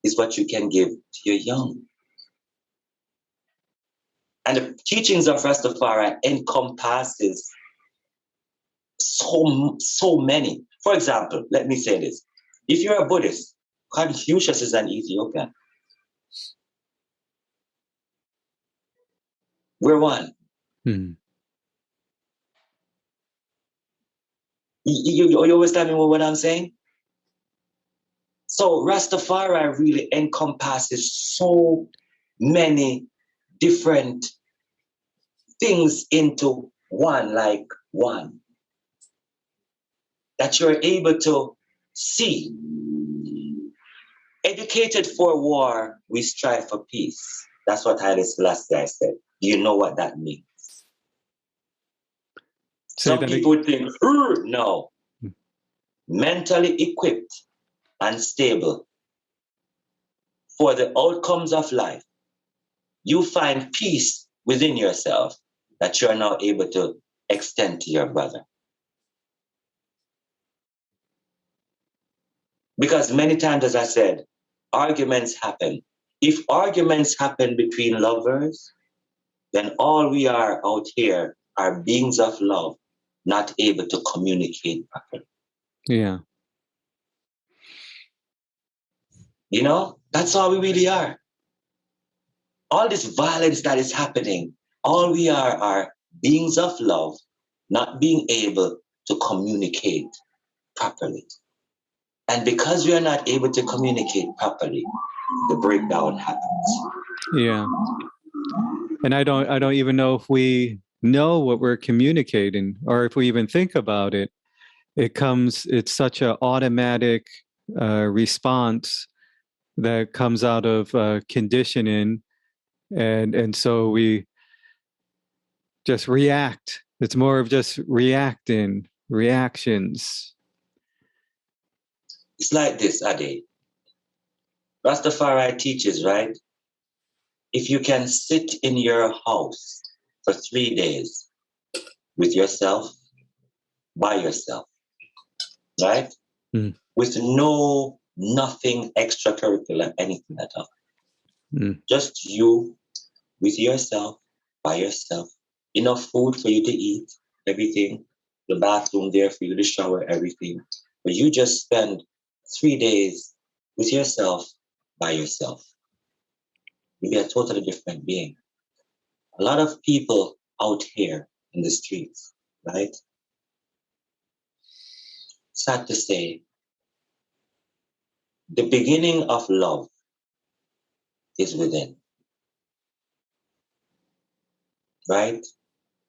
is what you can give to your young. And the teachings of Rastafari encompasses so many. For example, let me say this. If you're a Buddhist, Confucius is an Ethiopian. We're one. You understand me what I'm saying? So Rastafari really encompasses so many different things into one, like one. That you're able to see. Educated for war, we strive for peace. That's what Haile Selassie said. Do you know what that means? Some people would think, no. Mentally equipped and stable for the outcomes of life, you find peace within yourself that you are now able to extend to your brother. Because many times, as I said, arguments happen. If arguments happen between lovers, then all we are out here are beings of love, not able to communicate properly. Yeah. You know, that's all we really are. All this violence that is happening, all we are beings of love, not being able to communicate properly. And because we are not able to communicate properly, the breakdown happens. Yeah. And I don't even know if we know what we're communicating or if we even think about it. It's such an automatic response that comes out of conditioning, and so we just react. It's more of just reactions. It's like this, Ade. Rastafari teaches, right? If you can sit in your house for 3 days with yourself, by yourself, right? With nothing extracurricular, anything at all. Just you with yourself, by yourself. Enough food for you to eat, everything. The bathroom there for you to shower, everything. But you just spend 3 days with yourself, by yourself. You'll be a totally different being. A lot of people out here in the streets, right? Sad to say, the beginning of love is within, right?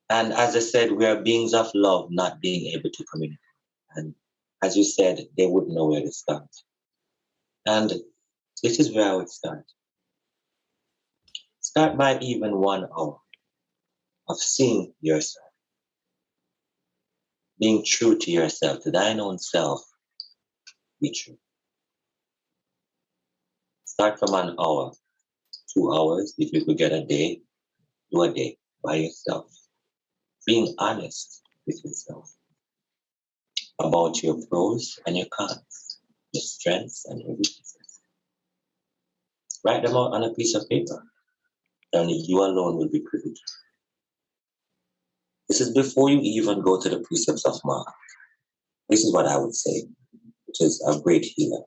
And as I said, we are beings of love, not being able to communicate. And as you said, they wouldn't know where to start. And this is where I would start. Start by even 1 hour of seeing yourself, being true to yourself, to thine own self, be true. Start from 1 hour, 2 hours. If you could get a day, do a day by yourself. Being honest with yourself about your pros and your cons, your strengths and your weaknesses. Write them out on a piece of paper. Only you alone will be privy to. This is before you even go to the precepts of Mark. This is what I would say, which is a great healer.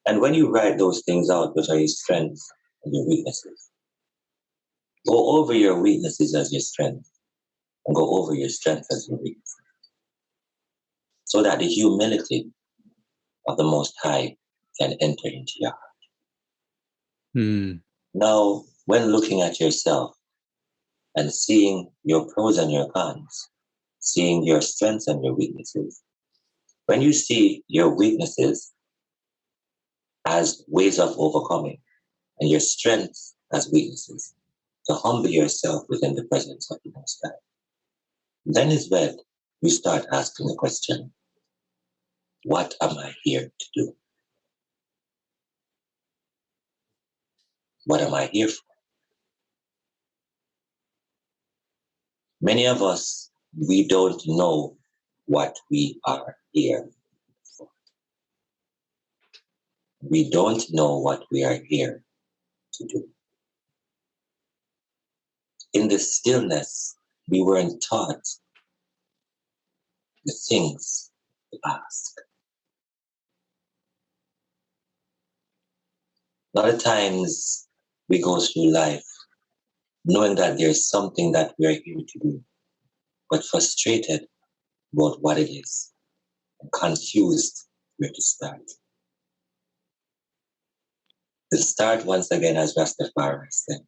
And when you write those things out, which are your strengths and your weaknesses, go over your weaknesses as your strength and go over your strengths as your weaknesses. So that the humility of the Most High can enter into your heart. Now, when looking at yourself and seeing your pros and your cons, seeing your strengths and your weaknesses, when you see your weaknesses as ways of overcoming and your strengths as weaknesses, to humble yourself within the presence of the Most High, then is when you start asking the question, what am I here to do? What am I here for? Many of us, we don't know what we are here for. We don't know what we are here to do. In the stillness, we weren't taught the things to ask. A lot of times we go through life knowing that there's something that we are here to do, but frustrated about what it is and confused where to start. To start once again, as Rastafari said,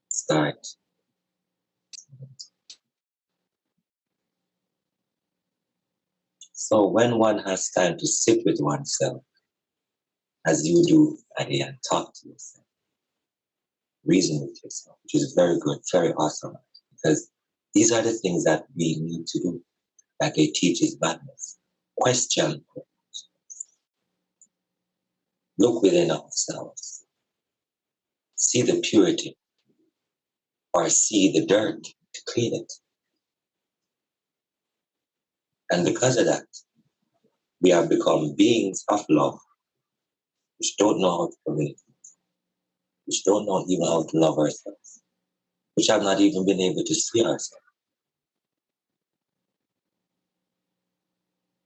start. So when one has time to sit with oneself, as you do, and talk to yourself, reason with yourself, which is very good, very awesome. Because these are the things that we need to do. Like they teach is badness. Question. Look within ourselves. See the purity. Or see the dirt to clean it. And because of that, we have become beings of love, which don't know how to communicate, which don't know even how to love ourselves, which have not even been able to see ourselves.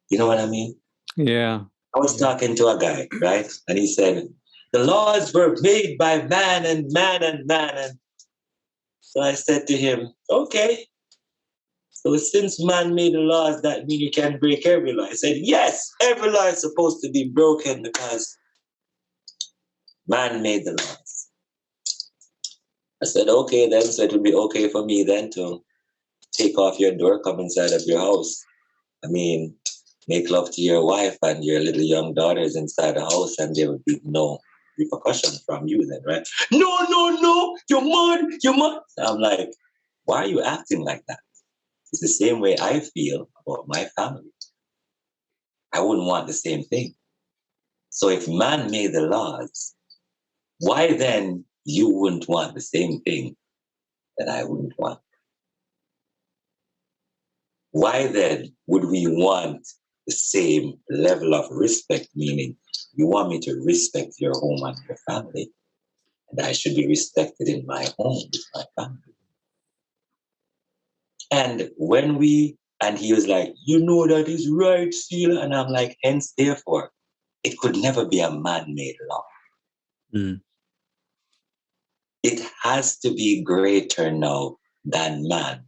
You know what I mean? Yeah. I was talking to a guy, right? And he said, the laws were made by man and man and man. And so I said to him, okay, so since man made the laws, that means you can break every law. He said, yes, every law is supposed to be broken because man made the laws. I said, okay then, so it would be okay for me then to take off your door, come inside of your house. I mean, make love to your wife and your little young daughters inside the house, and there would be no repercussion from you then, right? No, you're mad. I'm like, why are you acting like that? It's the same way I feel about my family. I wouldn't want the same thing. So if man made the laws, why then you wouldn't want the same thing that I wouldn't want? Why then would we want the same level of respect? Meaning, you want me to respect your home and your family, and I should be respected in my home with my family. And he was like, you know that is right, Sheila. And I'm like, hence, therefore, it could never be a man-made law. Mm. It has to be greater now than man,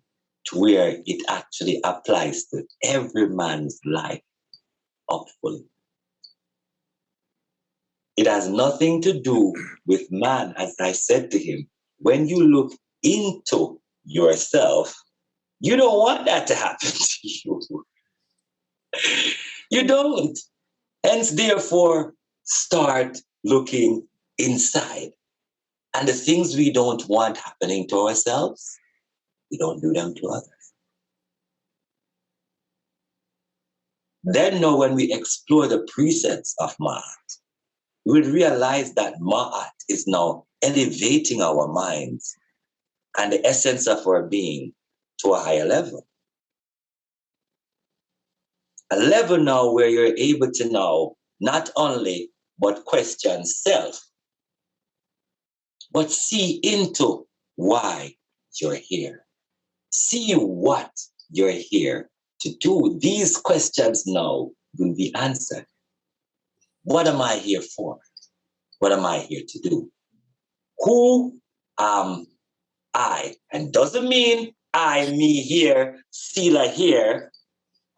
to where it actually applies to every man's life fully. It has nothing to do with man, as I said to him. When you look into yourself, you don't want that to happen to you. You don't. Hence, therefore, start looking inside. And the things we don't want happening to ourselves, we don't do them to others. Then now when we explore the precepts of Ma'at, we will realize that Ma'at is now elevating our minds and the essence of our being to a higher level. A level now where you're able to now not only but question self, but see into why you're here. See what you're here to do. These questions now will be answered. What am I here for? What am I here to do? Who am I? And doesn't mean I, me here, Sila here.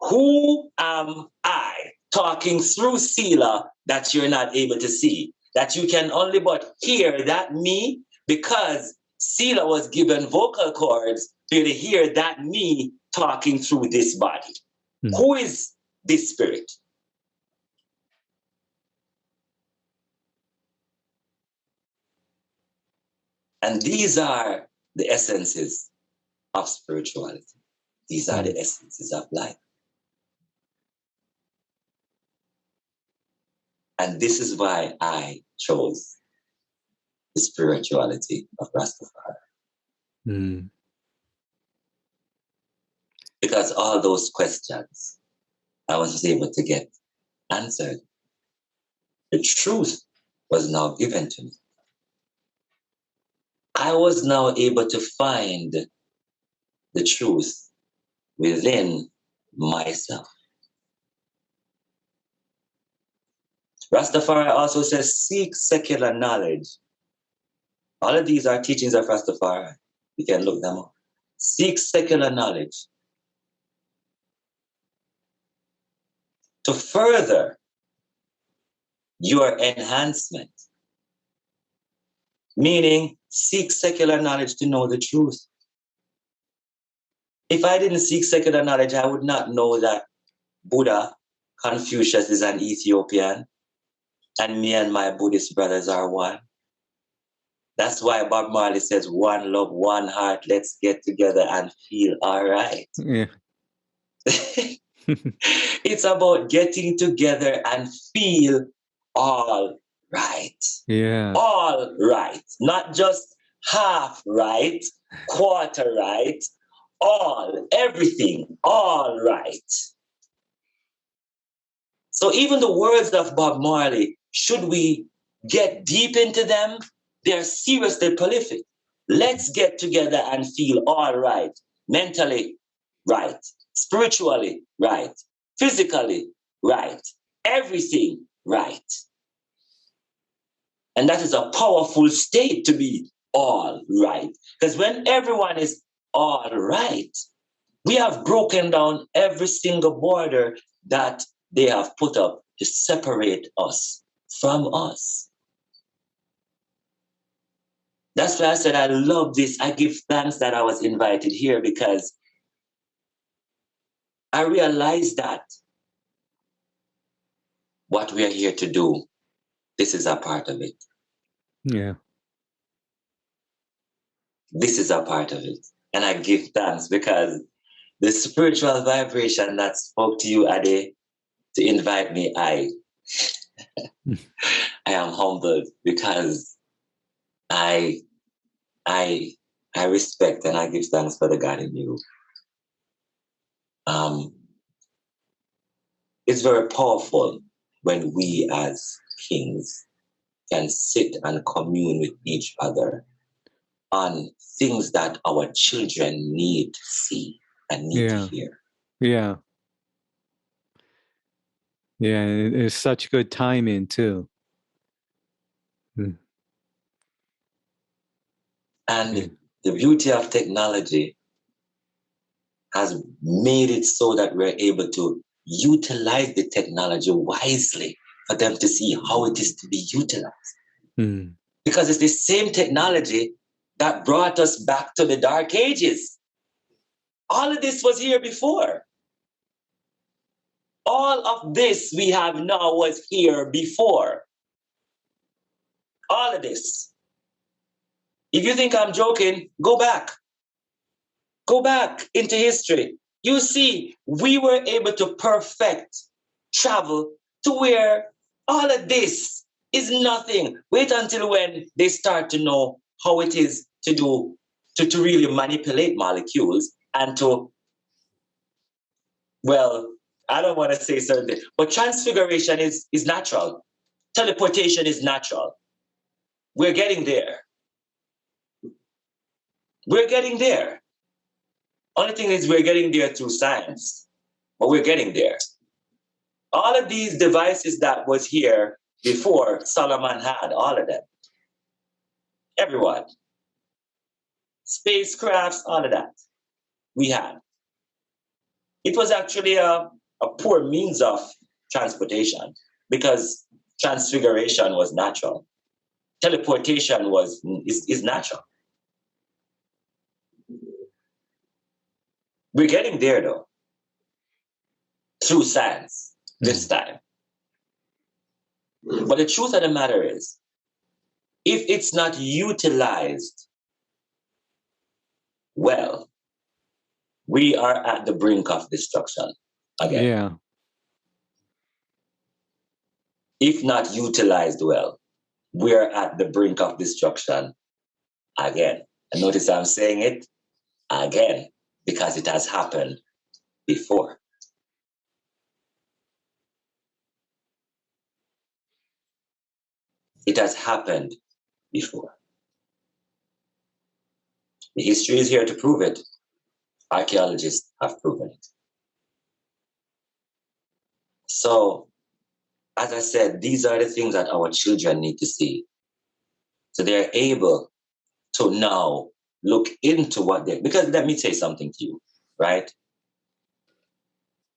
Who am I? Talking through Sila that you're not able to see, that you can only but hear that me, because Sila was given vocal cords for you to hear that me talking through this body. Mm. Who is this spirit? And these are the essences of spirituality. These are the essences of life. And this is why I chose the spirituality of Rastafari. Mm. Because all those questions I was able to get answered. The truth was now given to me. I was now able to find the truth within myself. Rastafari also says, seek secular knowledge. All of these are teachings of Rastafari. You can look them up. Seek secular knowledge to further your enhancement. Meaning, seek secular knowledge to know the truth. If I didn't seek secular knowledge, I would not know that Buddha, Confucius is an Ethiopian, and me and my Buddhist brothers are one. That's why Bob Marley says, one love, one heart, let's get together and feel all right. Yeah. It's about getting together and feel all right. Yeah. All right. Not just half right, quarter right, all, everything, all right. So even the words of Bob Marley, should we get deep into them, they're seriously prolific. Let's get together and feel all right, mentally right, spiritually right, physically right, everything right. And that is a powerful state to be all right. Because when everyone is all right, we have broken down every single border that they have put up to separate us from us. That's why I said I love this. I give thanks that I was invited here, because I realized that what we are here to do, this is a part of it. Yeah. This is a part of it. And I give thanks, because the spiritual vibration that spoke to you, Ade, to invite me, I am humbled, because I respect and I give thanks for the God in you. It's very powerful when we as kings can sit and commune with each other on things that our children need to see and need to hear. Yeah. Yeah. It's such good timing too. And the beauty of technology has made it so that we're able to utilize the technology wisely for them to see how it is to be utilized. Because it's the same technology that brought us back to the dark ages. All of this was here before. All of this we have now was here before. All of this. If you think I'm joking, go back. Go back into history. You see, we were able to perfect travel to where all of this is nothing. Wait until when they start to know how it is to do, to really manipulate molecules and to, well, I don't want to say certain, but transfiguration is natural. Teleportation is natural. We're getting there. We're getting there. Only thing is we're getting there through science, but we're getting there. All of these devices that was here before, Solomon had all of them. Everyone. Spacecrafts, all of that. We had. It was actually a poor means of transportation, because transfiguration was natural. Teleportation is natural. We're getting there though, through science this time. But the truth of the matter is, if it's not utilized well, we are at the brink of destruction again. Yeah. If not utilized well, we're at the brink of destruction again. And notice I'm saying it again, because it has happened before. It has happened before. The history is here to prove it. Archaeologists have proven it. So, as I said, these are the things that our children need to see. So they're able to now look into what they, because let me say something to you, right?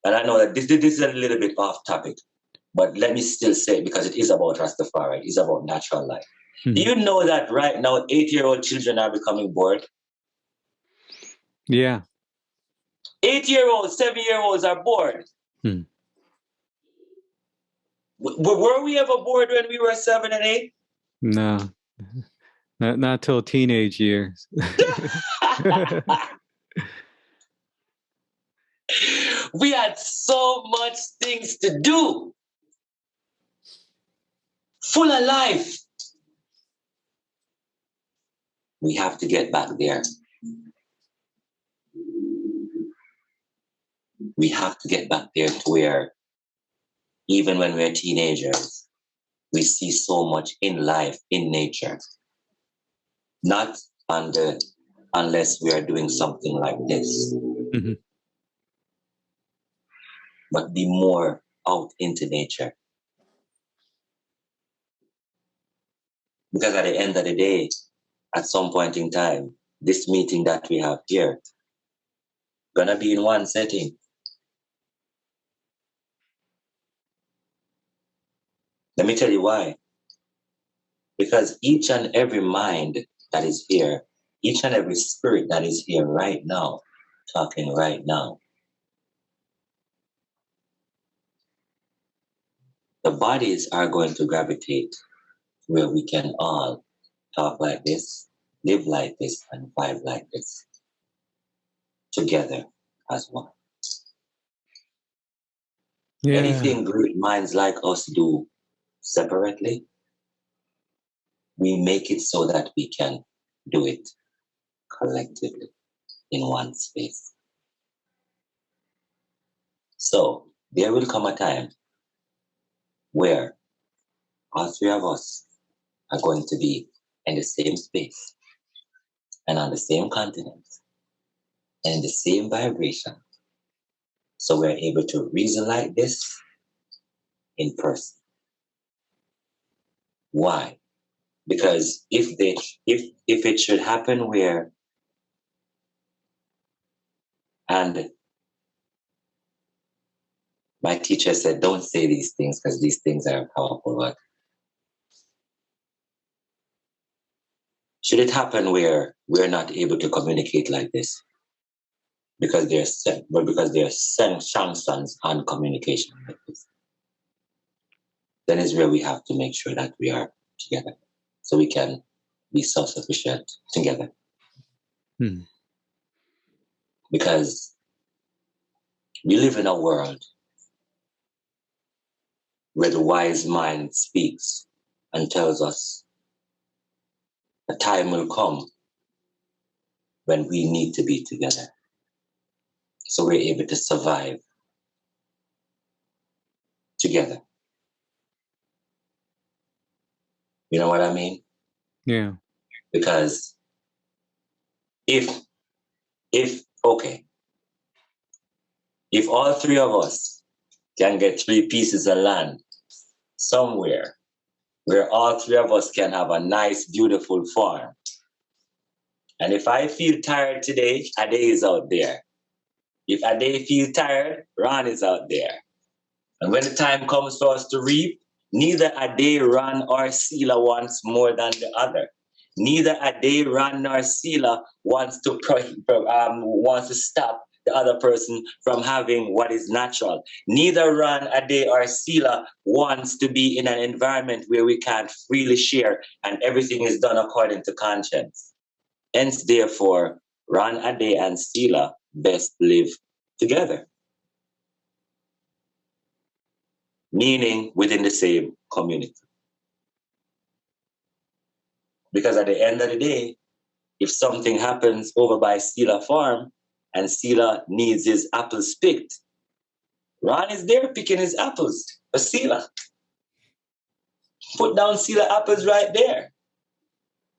And I know that this is a little bit off topic, but let me still say it, because it is about Rastafari, it's about natural life. Do you know that right now 8-year-old children are becoming bored? Yeah. 8-year-olds, 7-year-olds are bored. Were we ever bored when we were 7 and 8? No. Not till teenage years. We had so much things to do. Full of life. We have to get back there. We have to get back there to where, even when we're teenagers, we see so much in life, in nature. Not unless we are doing something like this. Mm-hmm. But be more out into nature. Because at the end of the day, at some point in time, this meeting that we have here, gonna be in one setting. Let me tell you why. Because each and every mind that is here, each and every spirit that is here right now, talking right now, the bodies are going to gravitate where we can all talk like this, live like this, and vibe like this, together as one. Yeah. Anything great minds like us do separately, we make it so that we can do it collectively in one space. So there will come a time where all three of us are going to be in the same space and on the same continent and in the same vibration. So we're able to reason like this in person. Why? Because if it should happen where, and my teacher said, don't say these things because these things are powerful, but should it happen where we're not able to communicate like this because there's sanctions on communication like this, then is where we have to make sure that we are together so we can be self-sufficient together. Because we live in a world where the wise mind speaks and tells us a time will come when we need to be together so we're able to survive together. You know what I mean? Yeah. Because if all three of us can get 3 pieces of land somewhere where all three of us can have a nice, beautiful farm. And if I feel tired today, Ade is out there. If Ade feels tired, Ron is out there. And when the time comes for us to reap, neither Ade, Ron, or Sila wants more than the other. Neither Ade, Ron, nor Sila wants to stop the other person from having what is natural. Neither Ron, Ade, or Sila wants to be in an environment where we can't freely share and everything is done according to conscience. Hence, therefore, Ron, Ade, and Sila best live together. Meaning within the same community. Because at the end of the day, if something happens over by Sila farm and Sila needs his apples picked, Ron is there picking his apples for Sila. Put down Sila apples right there.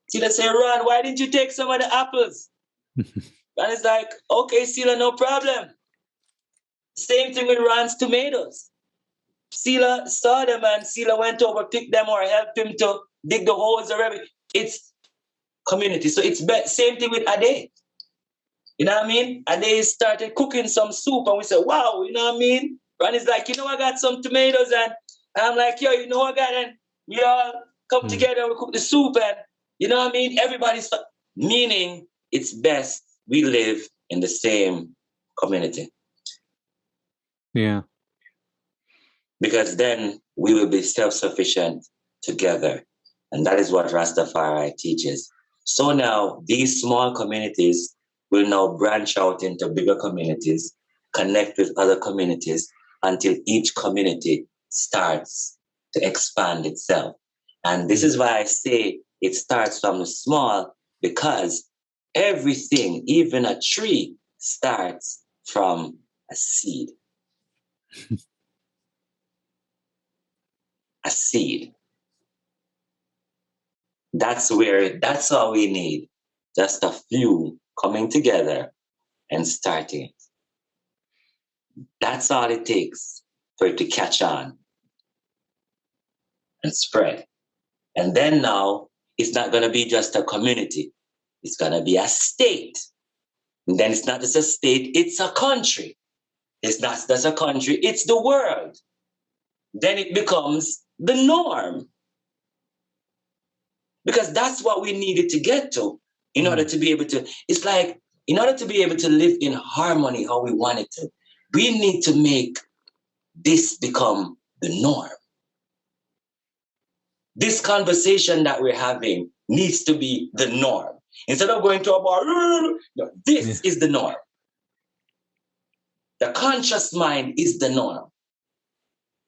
Sila say, Ron, why didn't you take some of the apples? Ron is like, okay, Sila, no problem. Same thing with Ron's tomatoes. Sila saw them and Sila went over, picked them or helped him to dig the holes or everything. It's community. So it's same thing with Ade. You know what I mean? Ade started cooking some soup and we said, wow, you know what I mean? Ron is like, I got some tomatoes and I'm like, yo, I got, and we all come together and we cook the soup and you know what I mean? Everybody's, meaning it's best we live in the same community. Yeah. Because then we will be self-sufficient together And that is what Rastafari teaches. So now these small communities will now branch out into bigger communities, connect with other communities until each community starts to expand itself. And this is why I say it starts from the small, because everything, even a tree, starts from a seed. A seed. That's all we need. Just a few coming together and starting it. That's all it takes for it to catch on and spread. And then now, it's not going to be just a community. It's going to be a state. And then it's not just a state, it's a country. It's not just a country, it's the world. Then it becomes the norm. Because that's what we needed to get to in order to be able to, it's like, in order to be able to live in harmony how we want it to, we need to make this become the norm. This conversation that we're having needs to be the norm. Instead of going to a bar, no, this is the norm. The conscious mind is the norm.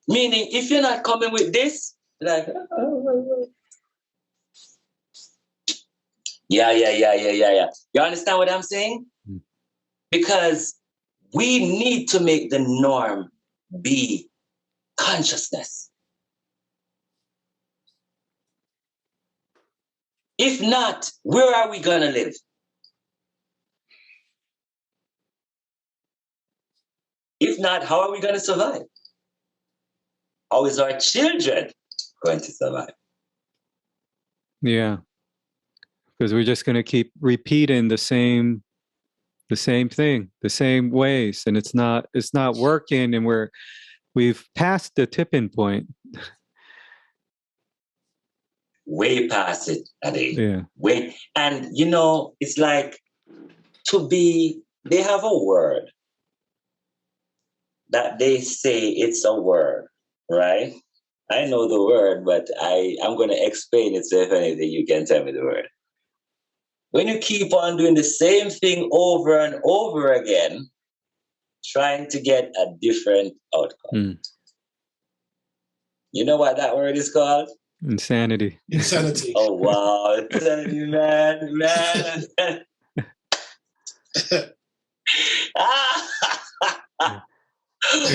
Meaning, if you're not coming with this, like, yeah. You understand what I'm saying? Because we need to make the norm be consciousness. If not, where are we going to live? If not, how are we going to survive? How is our children going to survive? Yeah. Because we're just going to keep repeating the same thing, the same ways, and it's not working, and we've passed the tipping point. Way past it, Ade. Yeah. Way, and it's like they have a word that they say it's a word, right? I know the word, but I'm going to explain it, so if anything, you can tell me the word. When you keep on doing the same thing over and over again, trying to get a different outcome. You know what that word is called? Insanity. Insanity. Oh, wow. Insanity, man.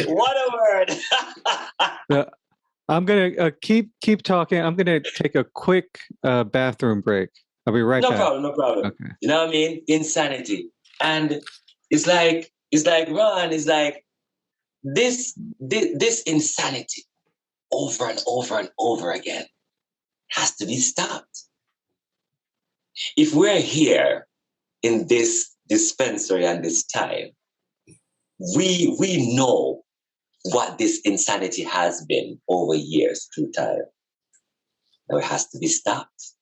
What a word. I'm going to keep talking. I'm going to take a quick bathroom break. I'll be right back. No problem. Okay. You know what I mean? Insanity. And it's like Ron, it's like this insanity over and over and over again has to be stopped. If we're here in this dispensary and this time, we know what this insanity has been over years through time. Now it has to be stopped.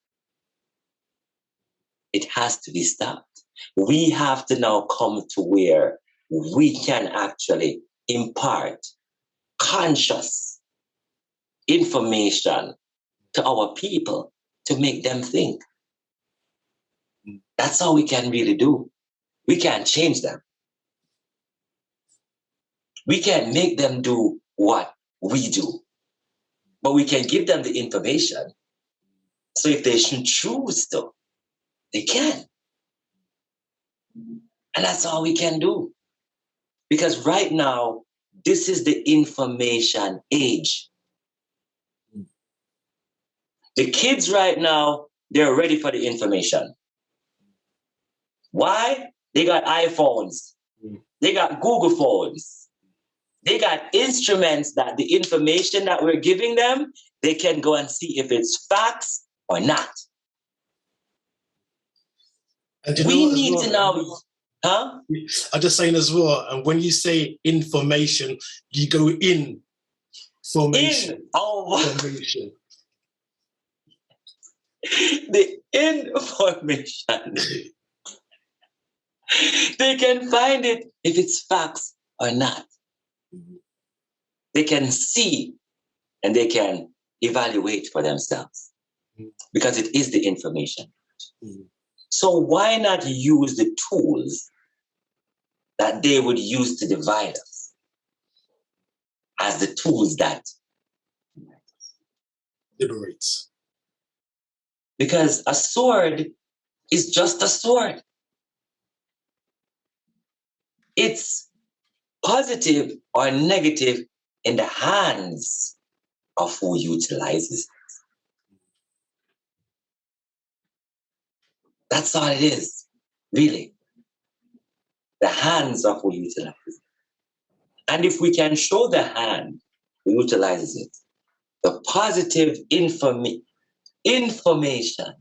It has to be stopped. We have to now come to where we can actually impart conscious information to our people to make them think. That's all we can really do. We can't change them. We can't make them do what we do, but we can give them the information. So if they should choose to, they can. And that's all we can do. Because right now, this is the information age. The kids right now, they're ready for the information. Why? They got iPhones. They got Google phones. They got instruments that the information that we're giving them, they can go and see if it's facts or not. And we need to know, huh? I'm just saying as well, and when you say information, you go in formation. Formation. The information. They can find it if it's facts or not. They can see and they can evaluate for themselves. because it is the information. Mm. So why not use the tools that they would use to divide us as the tools that Liberates. because a sword is just a sword. It's positive or negative in the hands of who utilizes it. That's all it is, really. The hands of who utilizes it. And if we can show the hand who utilizes it, the positive information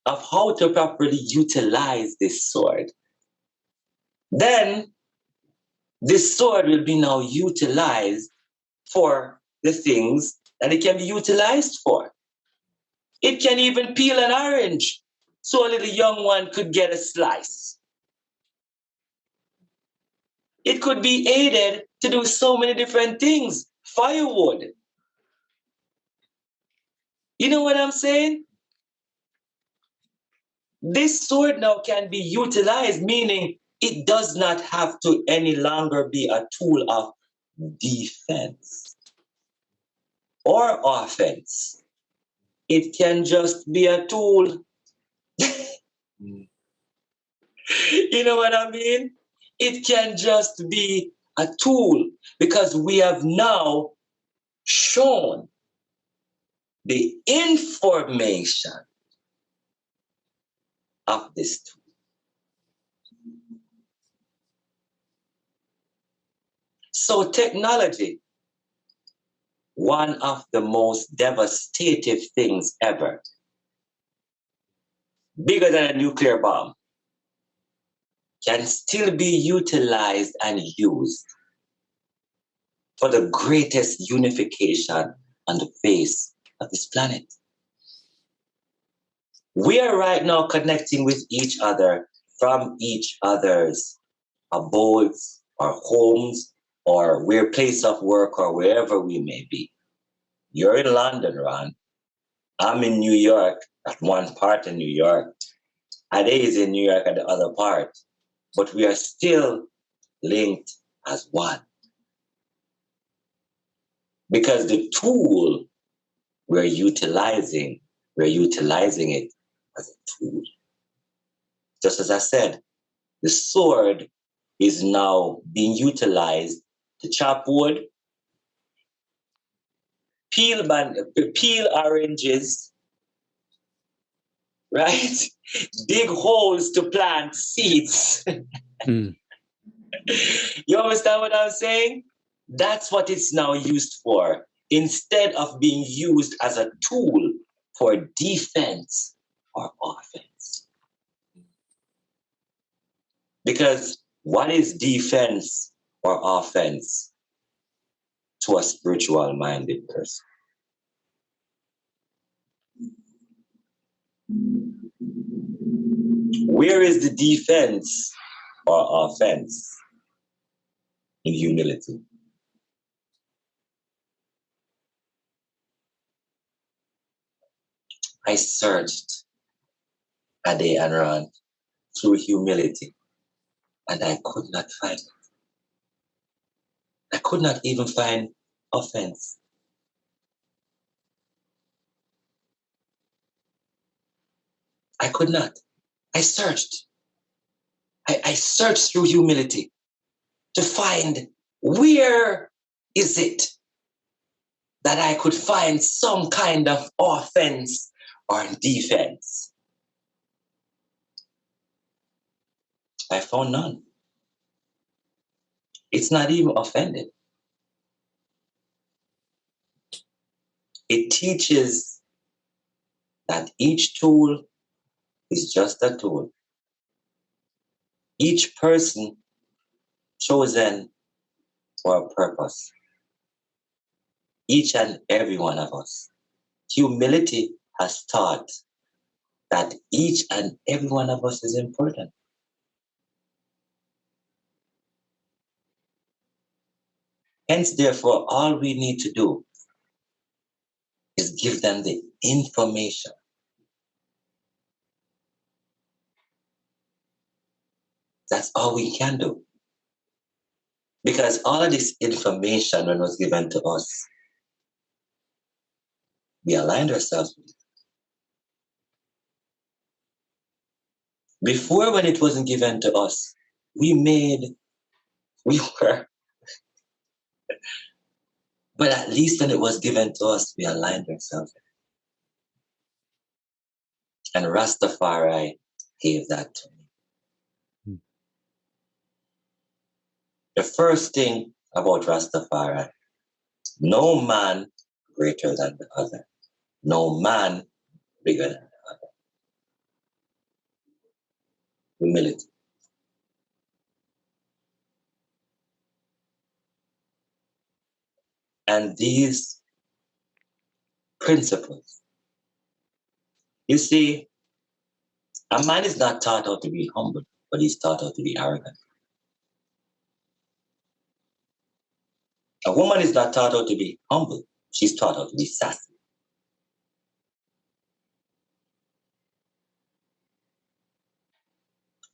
of how to properly utilize this sword, then this sword will be now utilized for the things that it can be utilized for. It can even peel an orange so a little young one could get a slice. It could be aided to do so many different things. Firewood. You know what I'm saying? This sword now can be utilized, meaning it does not have to any longer be a tool of defense or offense. It can just be a tool. You know what I mean? It can just be a tool because we have now shown the information of this tool. So technology, one of the most devastative things ever, bigger than a nuclear bomb, can still be utilized and used for the greatest unification on the face of this planet. We are right now connecting with each other from each other's abodes or homes or where place of work or wherever we may be. You're in London, Ron. I'm in New York, at one part in New York. Ade is in New York at the other part. But we are still linked as one. Because the tool we're utilizing it as a tool. Just as I said, the sword is now being utilized to chop wood, peel oranges, right? Dig holes to plant seeds. Mm. You understand what I'm saying? That's what it's now used for, instead of being used as a tool for defense or offense. Because what is defense or offense to a spiritual minded person? Where is the defense or offense in humility? I searched Ade and Ron through humility, and I could not find it. I could not even find offense. I could not. I searched. I searched through humility to find where is it that I could find some kind of offense or defense. I found none. It's not even offended. It teaches that each tool is just a tool. Each person chosen for a purpose. Each and every one of us. Humility has taught that each and every one of us is important. Hence, therefore, all we need to do is give them the information. That's all we can do. Because all of this information, when it was given to us, we aligned ourselves with it. Before, when it wasn't given to us, we were, but at least when it was given to us, we aligned ourselves with it. And Rastafari gave that to me. The first thing about Rastafari, no man greater than the other. No man bigger than the other. Humility. And these principles, you see, a man is not taught how to be humble, but he's taught how to be arrogant. A woman is not taught how to be humble, she's taught how to be sassy.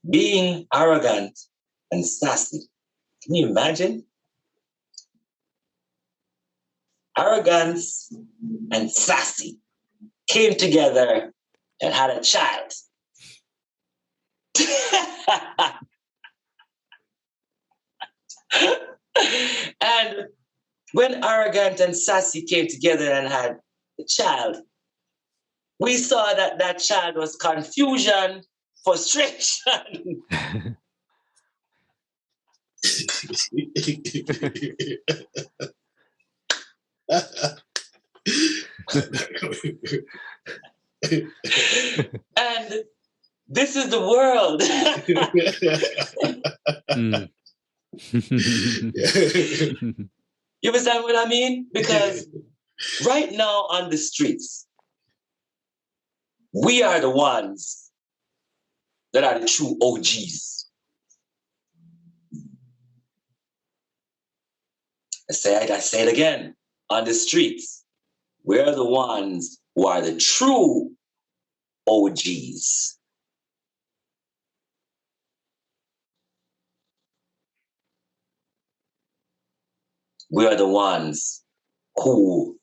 Being arrogant and sassy, can you imagine? Arrogance and sassy came together and had a child. And when arrogant and sassy came together and had a child, we saw that that child was confusion, frustration. And this is the world. You understand what I mean? Because right now on the streets, we are the ones that are the true OGs. I say it again. On the streets, we're the ones who are the true OGs. We are the ones who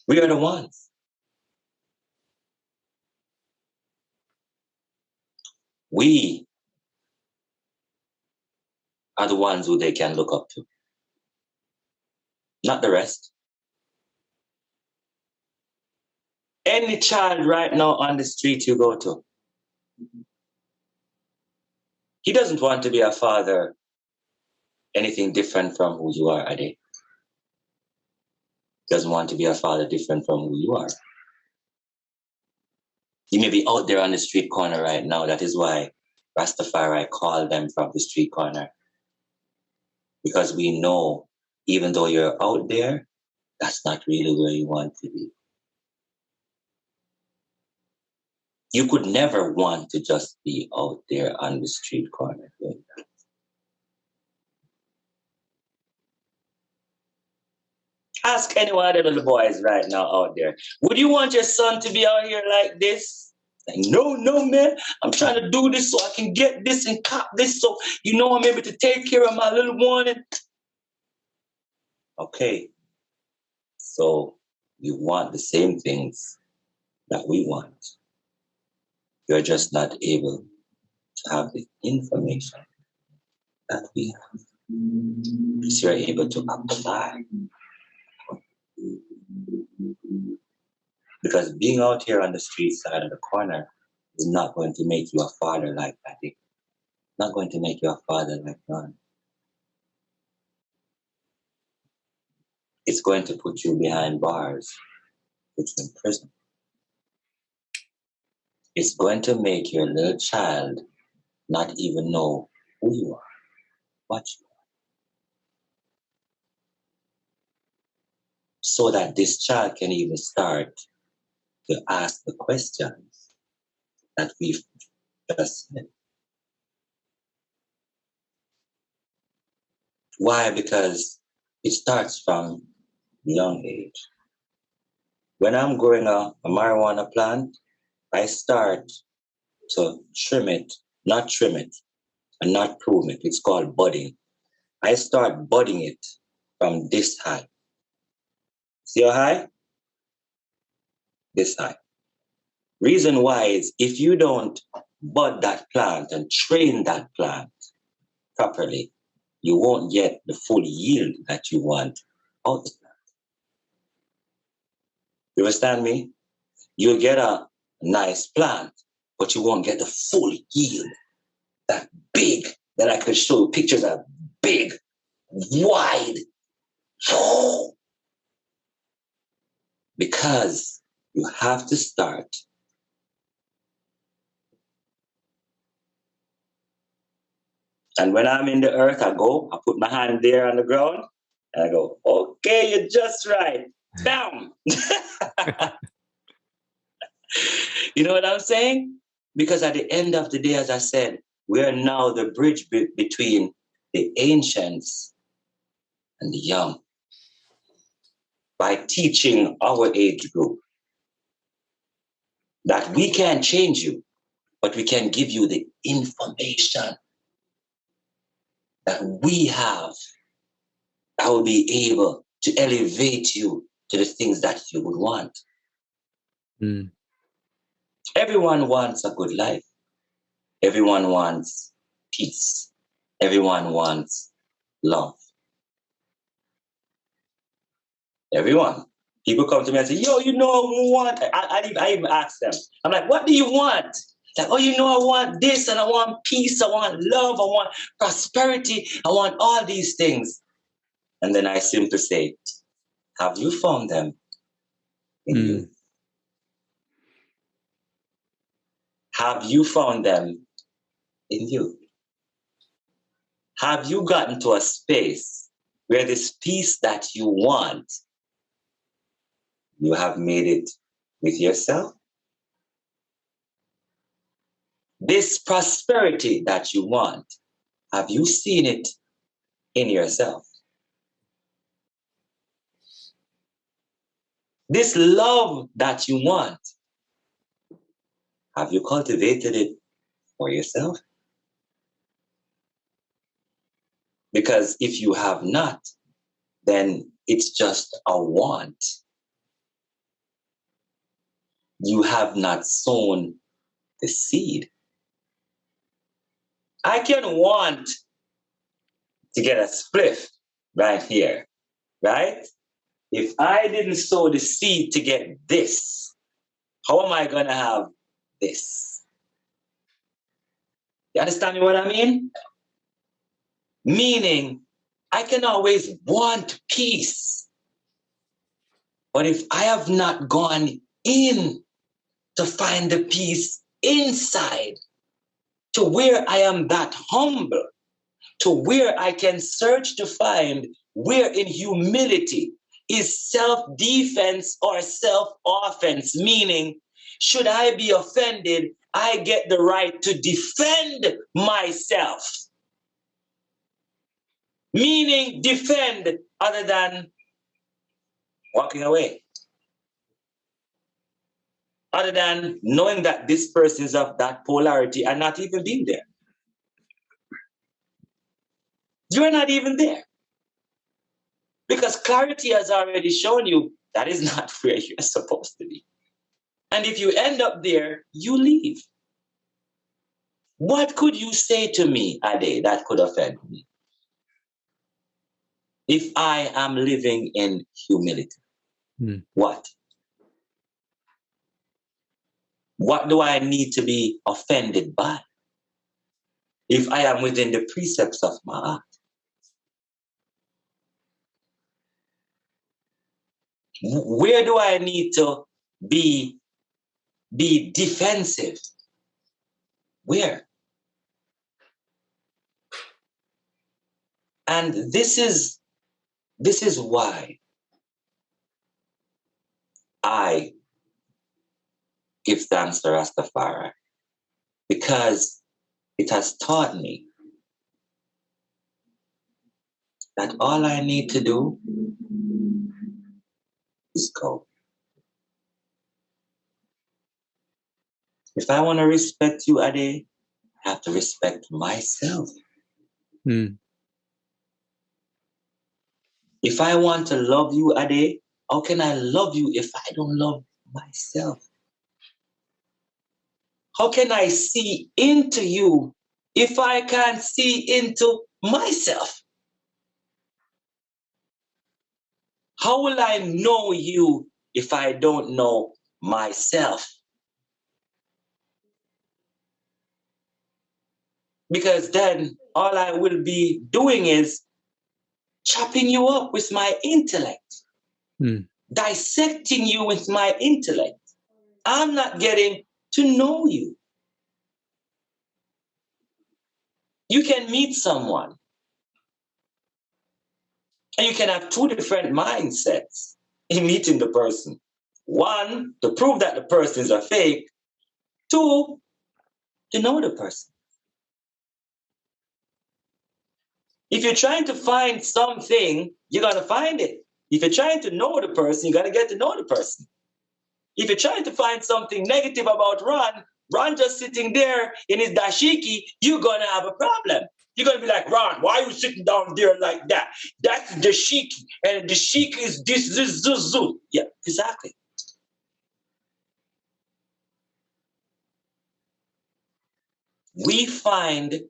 we are the ones. We are the ones who they can look up to, not the rest. Any child right now on the street you go to, he doesn't want to be a father anything different from who you are, Ade. Doesn't want to be a father different from who you are. You may be out there on the street corner right now. That is why Rastafari called them from the street corner. Because we know, even though you're out there, that's not really where you want to be. You could never want to just be out there on the street corner doing that. Ask any one of the little boys right now out there, would you want your son to be out here like this? Like, no, man, I'm trying to do this so I can get this and cop this so, I'm able to take care of my little one. Okay, so you want the same things that we want. You're just not able to have the information that we have. Because you're able to apply. Because being out here on the street side of the corner is not going to make you a father like Patty. Not going to make you a father like Ron. It's going to put you behind bars, put you in prison. It's going to make your little child not even know who you are, what you are. So that this child can even start to ask the questions that we've just said. Why? Because it starts from a young age. When I'm growing a marijuana plant, I start to not trim it, and not prune it. It's called budding. I start budding it from this high. See how high? This high. Reason why is if you don't bud that plant and train that plant properly, you won't get the full yield that you want out of the plant. You understand me? You'll get a nice plant, but you won't get the full yield. That big, that I could show you pictures of big, wide. Because you have to start. And when I'm in the earth, I put my hand there on the ground, and I go, okay, you're just right. Bam! You know what I'm saying? Because at the end of the day, as I said, we are now the bridge between the ancients and the young by teaching our age group that we can't change you, but we can give you the information that we have that will be able to elevate you to the things that you would want. Mm. Everyone wants a good life. Everyone wants peace. Everyone wants love. Everyone. People come to me and say, yo, you know what I want? I even ask them. I'm like, what do you want? Like, oh, you know, I want this and I want peace. I want love. I want prosperity. I want all these things. And then I simply say, have you found them in you? Have you found them in you? Have you gotten to a space where this peace that you want, you have made it with yourself? This prosperity that you want, have you seen it in yourself? This love that you want, have you cultivated it for yourself? Because if you have not, then it's just a want. You have not sown the seed. I can want to get a spliff right here, right? If I didn't sow the seed to get this, how am I going to have this? You understand what I mean? Meaning, I can always want peace. But if I have not gone in to find the peace inside, to where I am that humble, to where I can search to find where in humility is self-defense or self-offense, meaning, should I be offended, I get the right to defend myself. Meaning defend other than walking away. Other than knowing that this person is of that polarity and not even being there. You're not even there. Because clarity has already shown you that is not where you're supposed to be. And if you end up there, you leave. What could you say to me, Ade, that could offend me? If I am living in humility, what? What do I need to be offended by? If I am within the precepts of my heart. Where do I need to be defensive? Where? And this is why I give thanks to Rastafari, because it has taught me that all I need to do is go. If I want to respect you, Ade, I have to respect myself. Mm. If I want to love you, Ade, how can I love you if I don't love myself? How can I see into you if I can't see into myself? How will I know you if I don't know myself? Because then all I will be doing is chopping you up with my intellect, dissecting you with my intellect. I'm not getting to know you. You can meet someone and you can have two different mindsets in meeting the person. One, to prove that the person is a fake. Two, to know the person. If you're trying to find something, you're going to find it. If you're trying to know the person, you got to get to know the person. If you're trying to find something negative about Ron just sitting there in his dashiki, you're going to have a problem. You're going to be like, Ron, why are you sitting down there like that? That's the dashiki, and the dashiki is this. Yeah, exactly. We find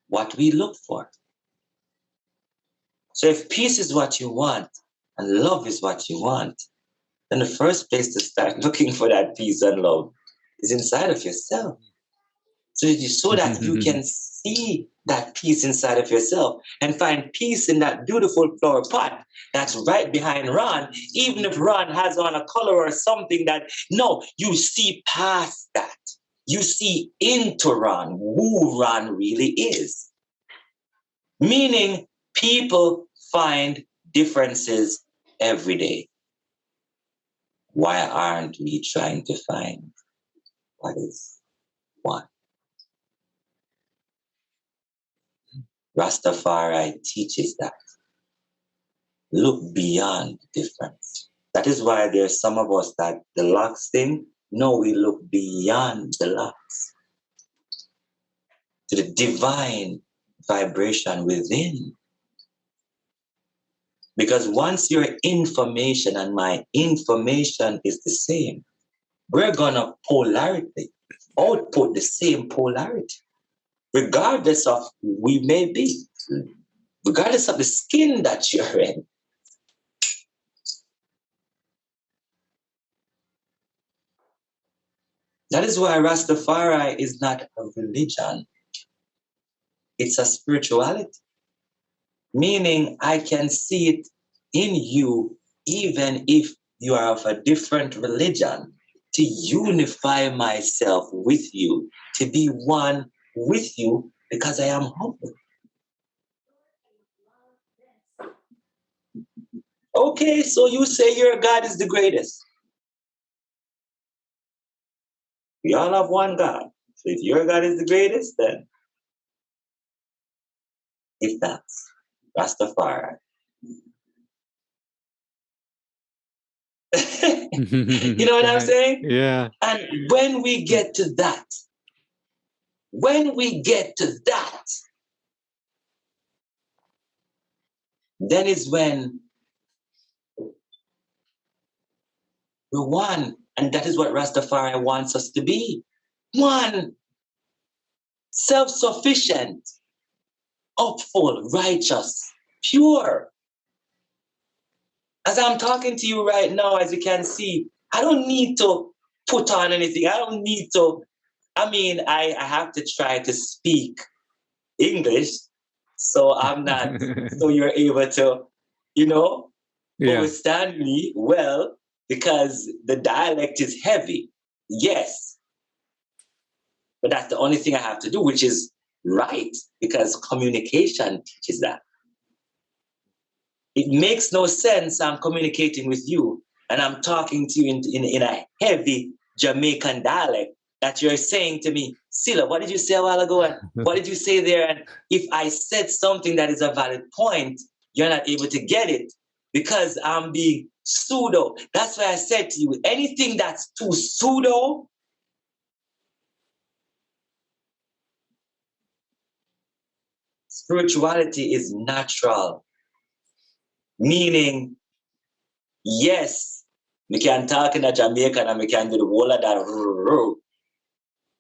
what we look for. So if peace is what you want and love is what you want, then the first place to start looking for that peace and love is inside of yourself. So that you can see that peace inside of yourself and find peace in that beautiful flower pot that's right behind Ron, even if Ron has on a color or something that, no, you see past that. You see into Ron, who Ron really is. Meaning people find differences every day. Why aren't we trying to find what is one? Rastafari teaches that. Look beyond the difference. That is why there's some of us that the locks thing, no, we look beyond the locks to the divine vibration within. Because once your information and my information is the same, we're gonna output the same polarity, regardless of we may be, regardless of the skin that you're in. That is why Rastafari is not a religion. It's a spirituality. Meaning I can see it in you even if you are of a different religion, to unify myself with you, to be one with you because I am humble. Okay, so you say your God is the greatest. We all have one God. So if your God is the greatest, then it's that. Rastafari. You know what I'm saying? Yeah. And when we get to that, then is when we're one. And that is what Rastafari wants us to be. One. Self-sufficient, hopeful, righteous, pure. As I'm talking to you right now, as you can see, I don't need to put on anything. I don't need to, I have to try to speak English, so I'm not, so you're able to, understand me well, because the dialect is heavy. Yes. But that's the only thing I have to do, which is right, because communication teaches that. It makes no sense I'm communicating with you and I'm talking to you in a heavy Jamaican dialect that you're saying to me, Sila, what did you say a while ago? And what did you say there? And if I said something that is a valid point, you're not able to get it because I'm being pseudo. That's why I said to you, anything that's too pseudo, spirituality is natural. Meaning, yes, we can talk in a Jamaican and we can do the whole of that.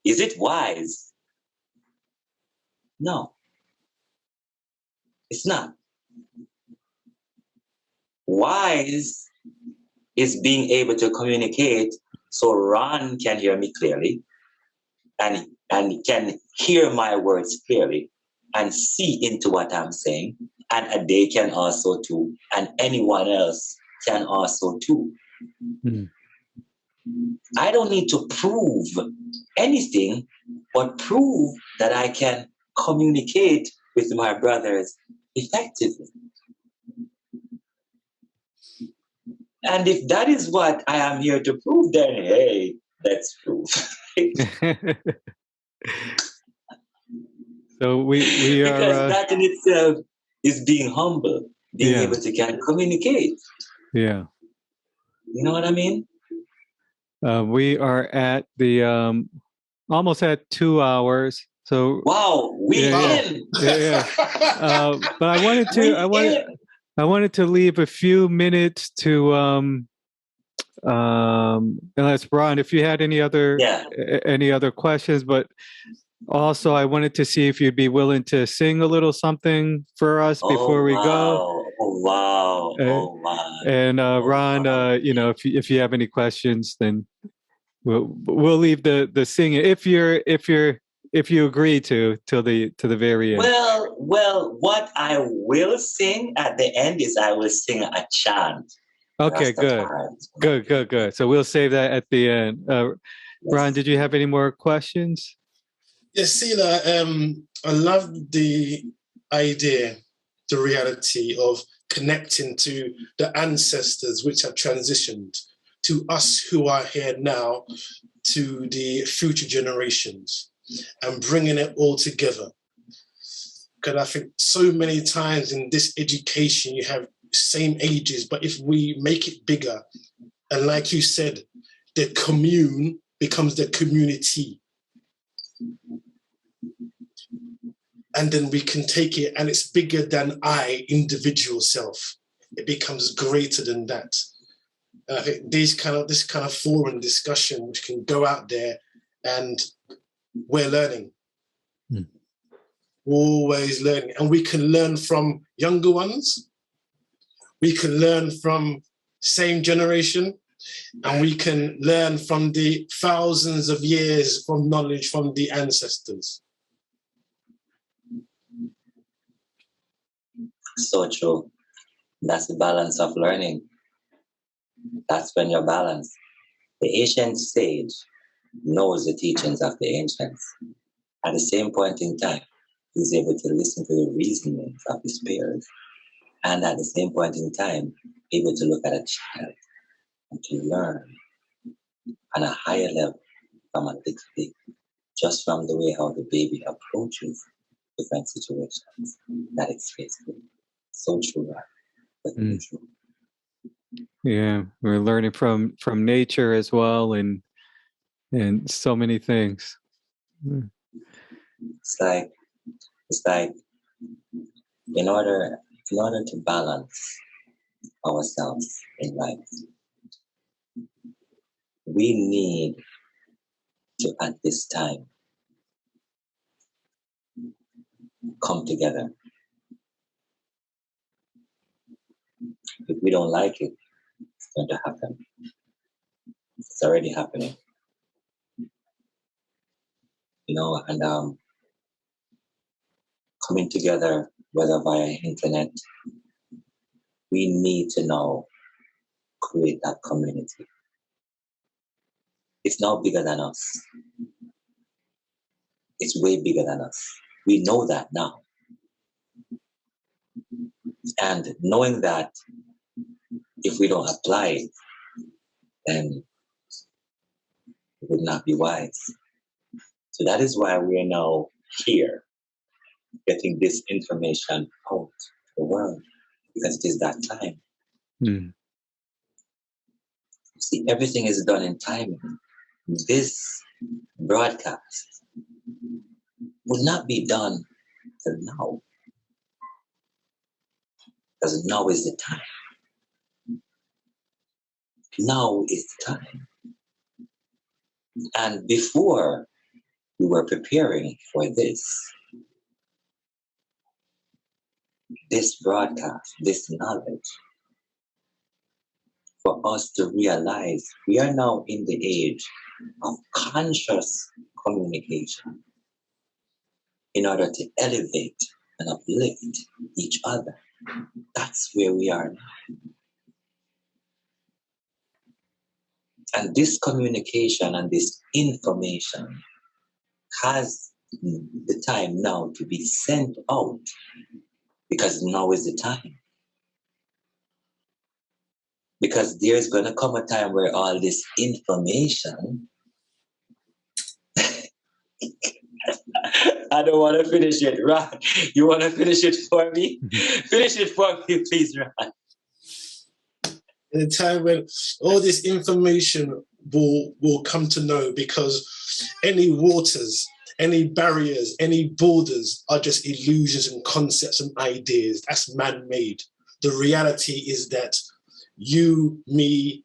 Is it wise? No, it's not. Wise is being able to communicate so Ron can hear me clearly and can hear my words clearly and see into what I'm saying. And they can also too, and anyone else can also too. Mm. I don't need to prove anything, but prove that I can communicate with my brothers effectively. And if that is what I am here to prove, then hey, let's prove. So we are because that in itself is being humble, being Yeah. able to can communicate. Yeah. You know what I mean? We are at the almost at 2 hours. So Wow, we in. Yeah. But I wanted to leave a few minutes to unless Ron, if you had any other questions, but also I wanted to see if you'd be willing to sing a little something for us before we go. Oh wow. Oh wow. And Ron, wow. If you have any questions, then we'll leave the singing if you agree to till the very end. Well, what I will sing at the end is I will sing a chant. Okay, good. So we'll save that at the end. Ron, did you have any more questions? Yes, Sila, I love the idea, the reality of connecting to the ancestors which have transitioned, to us who are here now, to the future generations, and bringing it all together. Because I think so many times in this education, you have same ages, but if we make it bigger, and like you said, the commune becomes the community. And then we can take it, and it's bigger than I, individual self. It becomes greater than that. And I think this kind of forum discussion, which can go out there, and we're learning, always learning, and we can learn from younger ones. We can learn from same generation, and we can learn from the thousands of years from knowledge from the ancestors. So true. That's the balance of learning. That's when you're balanced. The ancient sage knows the teachings of the ancients. At the same point in time, he's able to listen to the reasonings of his peers. And at the same point in time, able to look at a child and to learn on a higher level from a little bit, just from the way how the baby approaches different situations that it's faced with. So true, right? But true. Yeah, we're learning from nature as well, and so many things. It's like in order to balance ourselves in life, we need to at this time come together. If we don't like it, it's going to happen. It's already happening. And coming together, whether via internet, we need to now create that community. It's now bigger than us. It's way bigger than us. We know that now. And knowing that if we don't apply it, then it would not be wise. So that is why we are now here, getting this information out to the world. because it is that time. Mm. See, everything is done in timing. This broadcast would not be done till now, because now is the time. Now is the time. And before we were preparing for this broadcast, this knowledge, for us to realize we are now in the age of conscious communication in order to elevate and uplift each other. That's where we are now. And this communication and this information has the time now to be sent out, because now is the time. Because there's going to come a time where all this information, I don't want to finish it, Ron. You want to finish it for me? Finish it for me, please, Ron. In a time when all this information will come to know, because any waters, any barriers, any borders are just illusions and concepts and ideas. That's man-made. The reality is that you, me,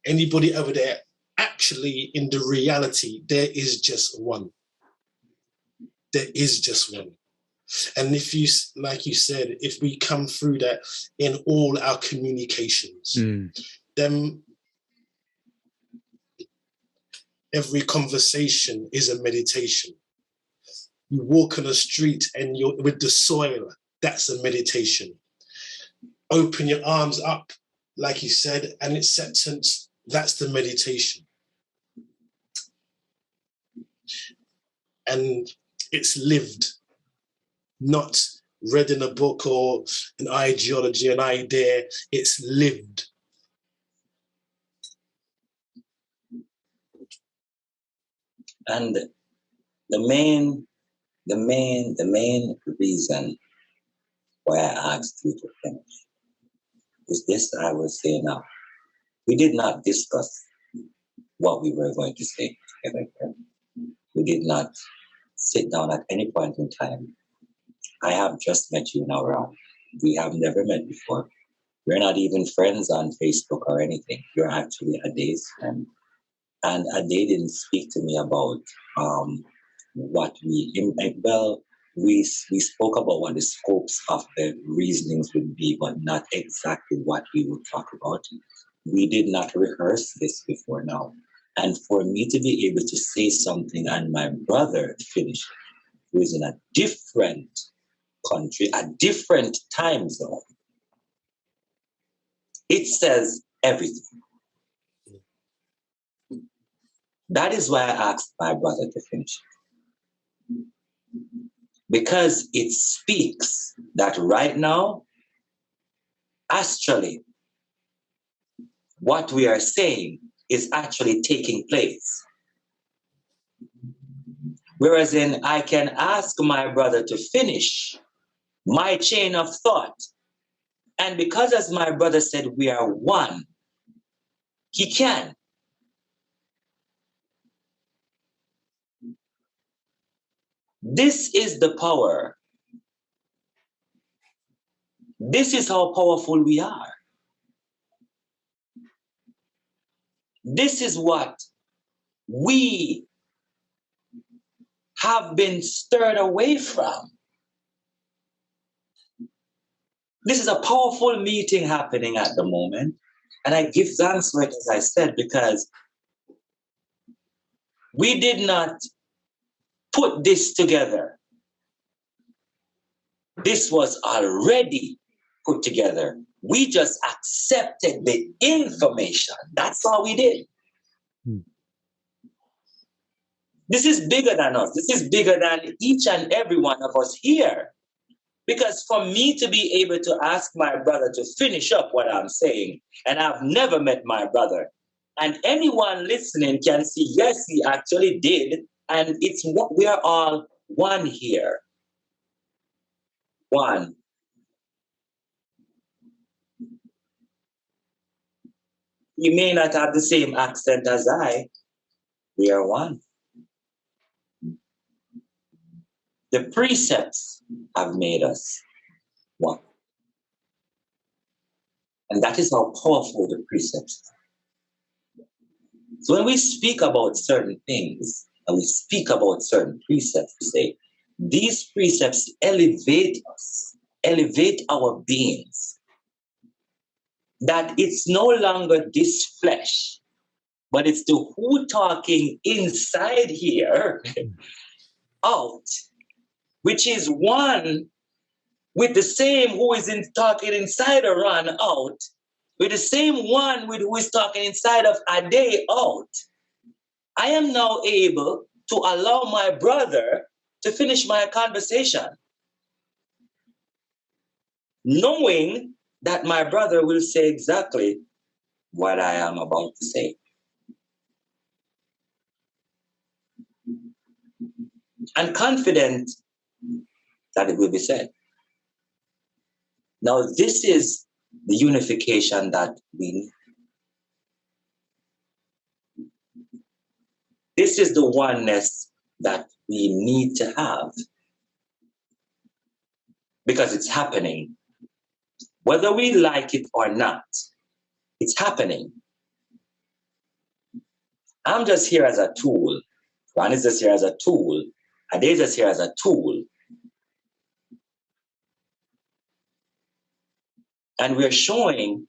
anybody over there, actually in the reality, there is just one. There is just one. And if you, like you said, if we come through that in all our communications, then every conversation is a meditation. You walk on a street and you're with the soil, that's a meditation. Open your arms up, like you said, and acceptance, that's the meditation. And it's lived, not read in a book or an ideology, an idea, it's lived. And the main reason why I asked you to finish is this. I will say now, we did not discuss what we were going to say together. We did not sit down at any point in time. I have just met you now, Ron. We have never met before. We're not even friends on Facebook or anything. You're actually Ade's friend. And Ade didn't speak to me about what we spoke about what the scopes of the reasonings would be, but not exactly what we would talk about. We did not rehearse this before now. And for me to be able to say something and my brother finish it, who is in a different country, a different time zone, it says everything. That is why I asked my brother to finish it. Because it speaks that right now, astrally, what we are saying is actually taking place. Whereas I can ask my brother to finish my chain of thought. And because, as my brother said, we are one, he can. This is the power. This is how powerful we are. This is what we have been stirred away from. This is a powerful meeting happening at the moment. And I give thanks for it, as I said, because we did not put this together. This was already put together. We just accepted the information. That's all we did. This is bigger than us. This is bigger than each and every one of us here. Because for me to be able to ask my brother to finish up what I'm saying, and I've never met my brother, and anyone listening can see, yes, he actually did, and it's what we are all one here. One. He may not have the same accent as I. We are one. The precepts have made us one. And that is how powerful the precepts are. So when we speak about certain things and we speak about certain precepts, we say, these precepts elevate us, elevate our beings. That it's no longer this flesh, but it's the who talking inside here out, which is one with the same who is talking inside of Ron out, with the same one with who is talking inside of Ade out. I am now able to allow my brother to finish my conversation, knowing that my brother will say exactly what I am about to say. And confident that it will be said. Now, this is the unification that we need. This is the oneness that we need to have. Because it's happening. Whether we like it or not, it's happening. I'm just here as a tool. Ron is just here as a tool. Ade is just here as a tool. And we're showing,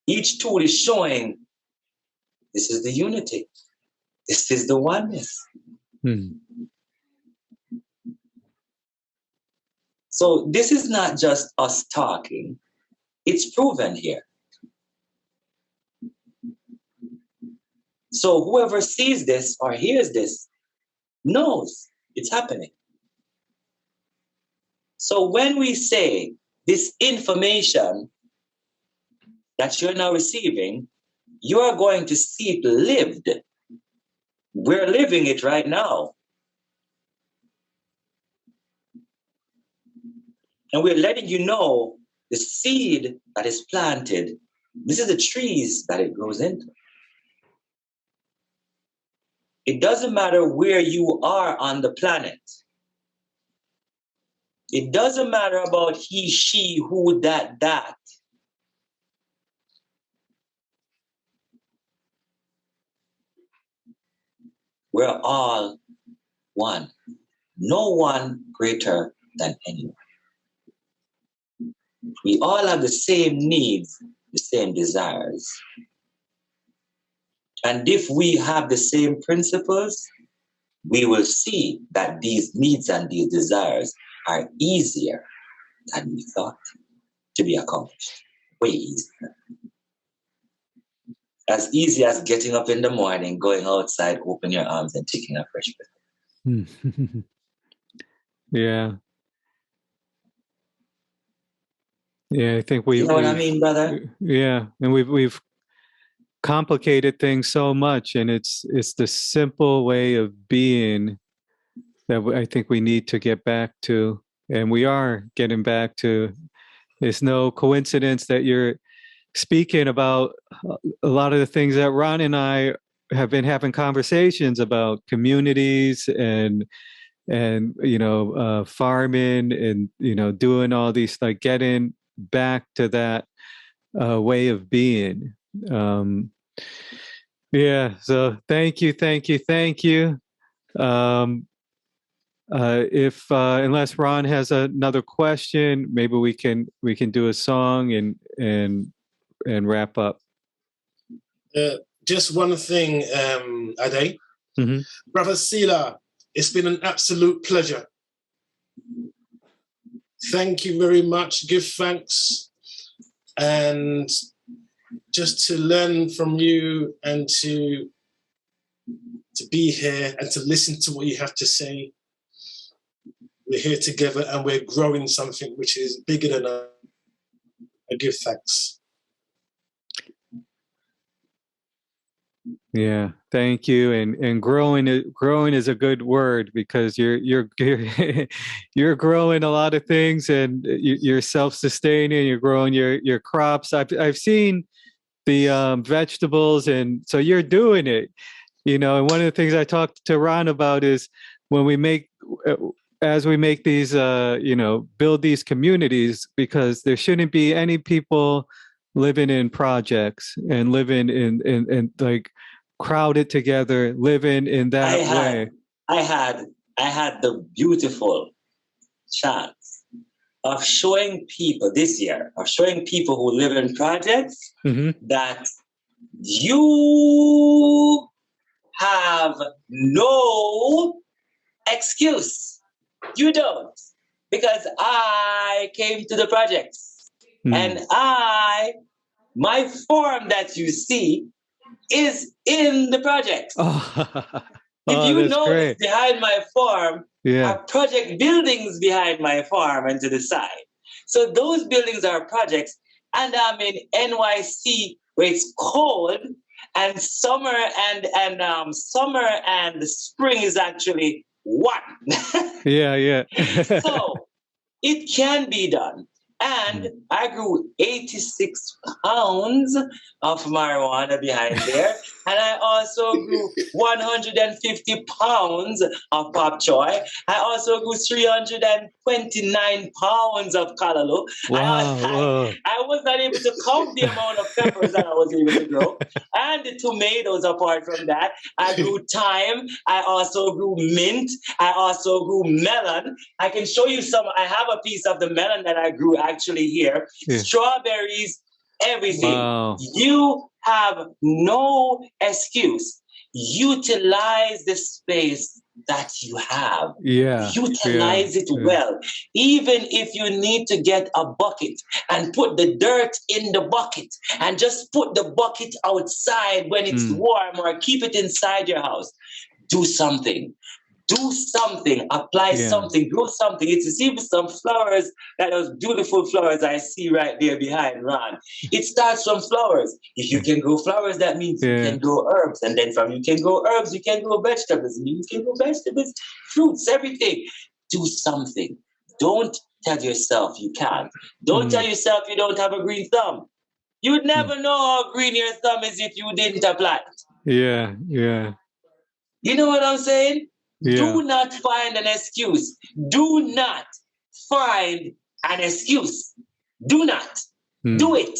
each tool is showing, this is the unity. This is the oneness. So this is not just us talking. It's proven here. So whoever sees this or hears this knows it's happening. So when we say this information that you're now receiving, you are going to see it lived. We're living it right now. And we're letting you know the seed that is planted. This is the trees that it grows into. It doesn't matter where you are on the planet. It doesn't matter about he, she, who, that. We're all one. No one greater than anyone. We all have the same needs, the same desires. And if we have the same principles, we will see that these needs and these desires are easier than we thought to be accomplished. Way easier. As easy as getting up in the morning, going outside, open your arms and taking a fresh breath. Yeah. Yeah, I think you know what I mean, brother? Yeah, and we've complicated things so much, and it's the simple way of being that I think we need to get back to, and we are getting back to. It's no coincidence that you're speaking about a lot of the things that Ron and I have been having conversations about, communities and farming and doing all these, like getting back to that way of being. So thank you. If unless Ron has another question, maybe we can do a song and wrap up. Just one thing, Ade. Mm-hmm. Brother Sila, it's been an absolute pleasure. Thank you very much. Give thanks. And just to learn from you and to be here and to listen to what you have to say. We're here together and we're growing something which is bigger than us. I give thanks. Yeah, thank you. And growing is a good word, because you're you're growing a lot of things, and you're self-sustaining. You're growing your crops. I've seen vegetables, and so you're doing it. You know, and one of the things I talked to Ron about is when we make, as we make these, build these communities, because there shouldn't be any people living in projects and living in like crowded together, living in that way. I had the beautiful chance of showing people this year, of showing people who live in projects that you have no excuse. You don't. Because I came to the projects and my form that you see is in the projects. If you notice, behind my farm are project buildings behind my farm and to the side. So those buildings are projects, and I'm in NYC where it's cold, and summer and spring is actually one. So it can be done. And I grew 86 pounds of marijuana behind there. And I also grew 150 pounds of pop choy. I also grew 329 pounds of callaloo. Wow. I was not able to count the amount of peppers that I was able to grow. And the tomatoes, apart from that. I grew thyme. I also grew mint. I also grew melon. I can show you some. I have a piece of the melon that I grew actually here. Strawberries, everything. Wow. You have no excuse. Utilize the space that you have. Utilize it well. Even if you need to get a bucket and put the dirt in the bucket and just put the bucket outside when it's warm, or keep it inside your house. Do something. Do something, apply something, grow something. It's even some flowers, that those beautiful flowers I see right there behind Ron. It starts from flowers. If you can grow flowers, that means you can grow herbs. And then from you can grow herbs, you can grow vegetables. And you can grow vegetables, fruits, everything. Do something. Don't tell yourself you can't. Don't tell yourself you don't have a green thumb. You'd never know how green your thumb is if you didn't apply it. You know what I'm saying? Do not find an excuse. Do not find an excuse. Do not. Do it.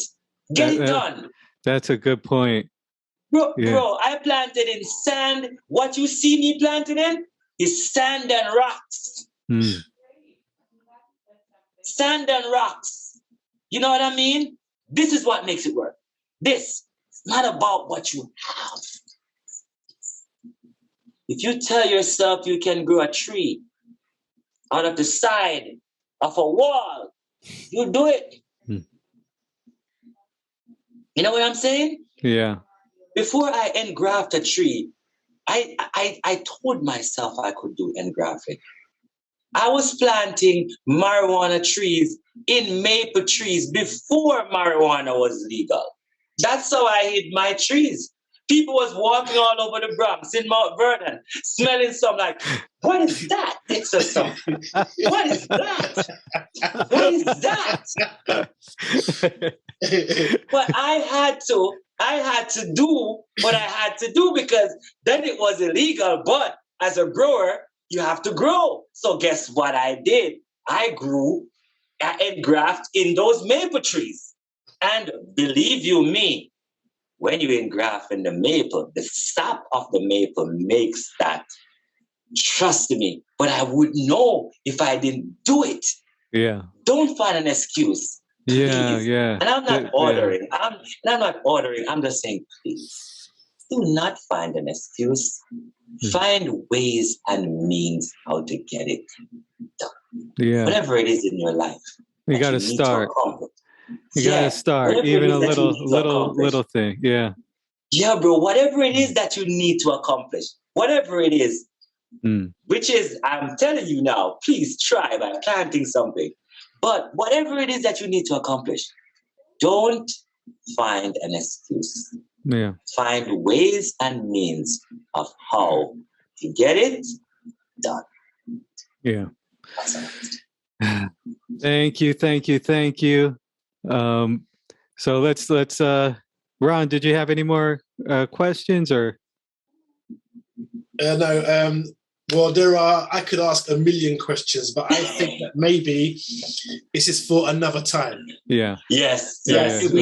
Get it done. That's a good point. Bro, I planted in sand. What you see me planting in is sand and rocks. Sand and rocks. You know what I mean? This is what makes it work. This. It's not about what you have. If you tell yourself you can grow a tree out of the side of a wall, you do it. You know what I'm saying? Yeah. Before I engraft a tree, I told myself I could do engrafting. I was planting marijuana trees in maple trees before marijuana was legal. That's how I hid my trees. People was walking all over the Bronx in Mount Vernon, smelling some like, what is that? It's a something. What is that? What is that? But I had to do what I had to do, because then it was illegal. But as a grower, you have to grow. So guess what I did? I engraft in those maple trees. And believe you me, when you engraft in the maple, the sap of the maple makes that. Trust me. But I would know if I didn't do it. Yeah. Don't find an excuse. Please. Yeah. And I'm not ordering. I'm just saying, please. Do not find an excuse. Find ways and means how to get it done. Yeah. Whatever it is in your life. You got to start. You gotta start, even a little thing. Yeah. Yeah, bro. Whatever it is that you need to accomplish, whatever it is, which is, I'm telling you now, please try by planting something. But whatever it is that you need to accomplish, don't find an excuse. Yeah. Find ways and means of how to get it done. Yeah. Thank you. So let's Ron, did you have any more questions or? No. Well, I could ask a million questions, but I think that maybe this is for another time. Yeah. Yes. Let's do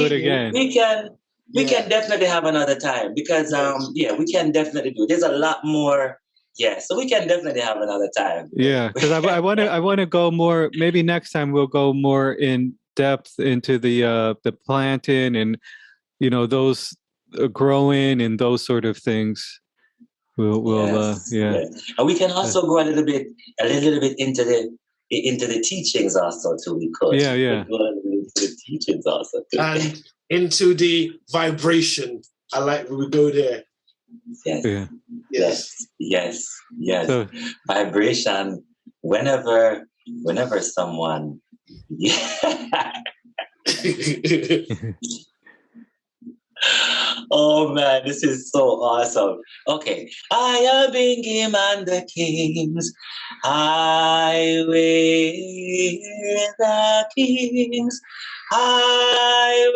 it again. We can definitely have another time because we can definitely do it. There's a lot more. Yeah, so we can definitely have another time. Yeah, because I want to go more. Maybe next time we'll go more in depth into the planting and those growing and those sort of things. Yes. And we can also go a little bit into the teachings also too. We could. Yeah. Go a little bit into the teachings also too. And into the vibration. I like when we go there. Yes. So, vibration. Whenever someone. Oh man, this is so awesome. Okay. I am being given the kings highway, the kings highway.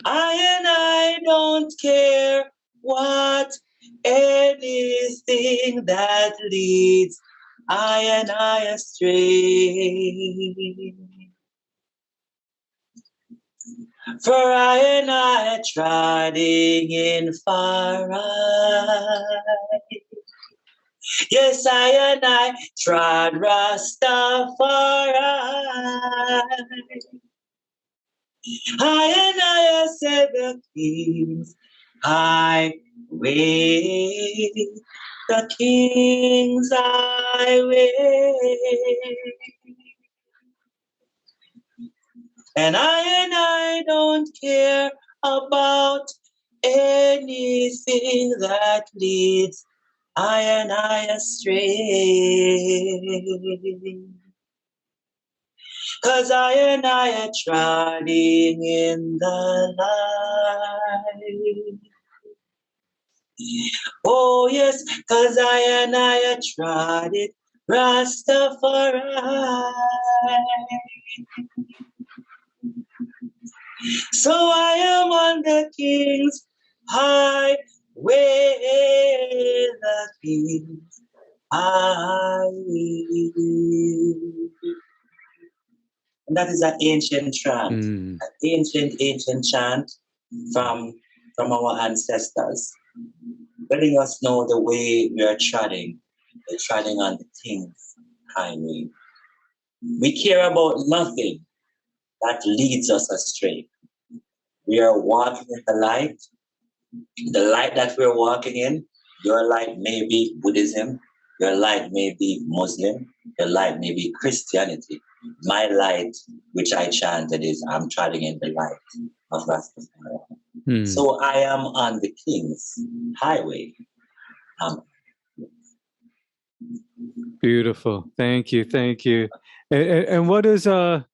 I don't care what anything that leads I astray. For I treading in far right. Yes, I trod Rastafari. I said the king's highway, the king's highway. And I don't care about anything that leads I astray. 'Cause I treading in the light. Oh yes, 'cause I trod it Rastafari. So I am on the king's highway, the king's highway. And that is an ancient chant, an ancient chant from our ancestors, letting us know the way we are treading. We're treading on the king's highway. We care about nothing that leads us astray. We are walking in the light that we're walking in. Your light may be Buddhism, your light may be Muslim, your light may be Christianity. My light, which I chanted, is I'm treading in the light of Rastafari. So I am on the king's highway. Beautiful. Thank you. And what does I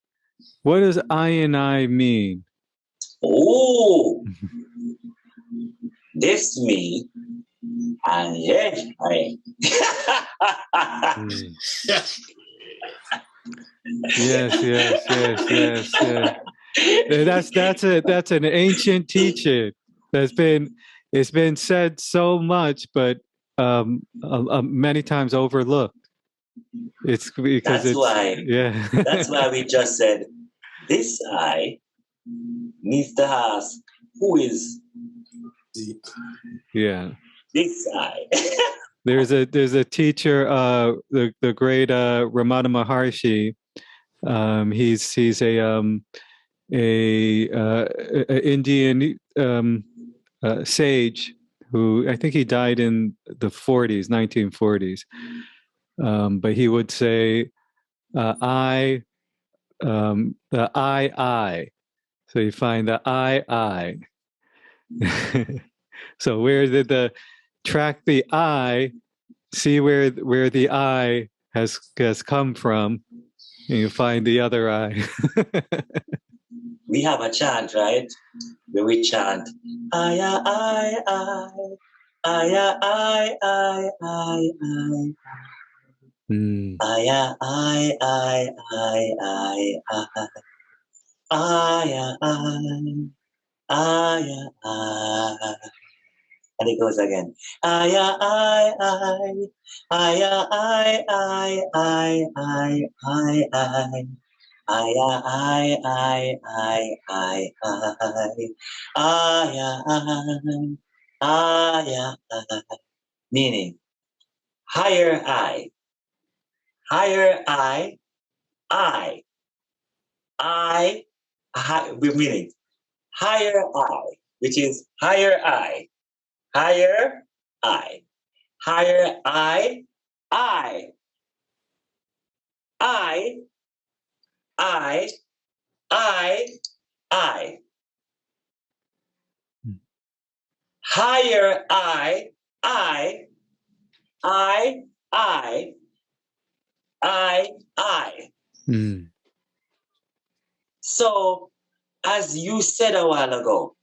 and I mean? Oh, this me and yes, I. Yes. That's an ancient teaching. It's been said so much, but many times overlooked. It's because that's why we just said this I needs to ask who is this I. There's a teacher, the great Ramana Maharshi. He's a Indian sage who I think he died in the 1940s. But he would say, the I. So you find the I. So where did the track the I, see where the I has come from, and you find the other I. We have a chant, right? Where we chant, I. And it goes again. I, meaning higher I, meaning higher I, which is higher I, higher I, higher I, I, I, I, I, I. Higher I, I, I, I, I. So, as you said a while ago,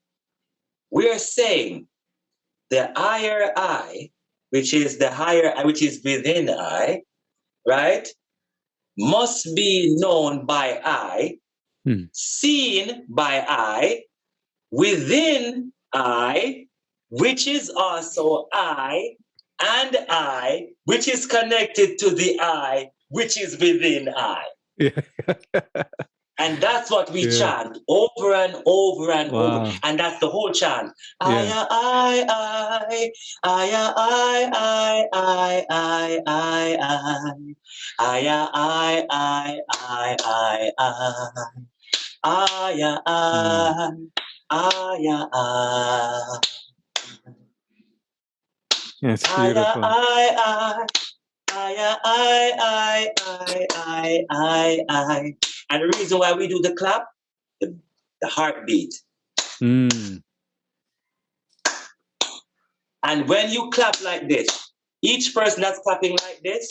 we're saying the higher I, which is the higher I, which is within I, right, must be known by I, seen by I, within I, which is also I, and I, which is connected to the I, which is within I. Yeah. And that's what we chant over and over and over. And that's the whole chant. I. That's beautiful. I. And the reason why we do the clap, the heartbeat. And when you clap like this, each person that's clapping like this,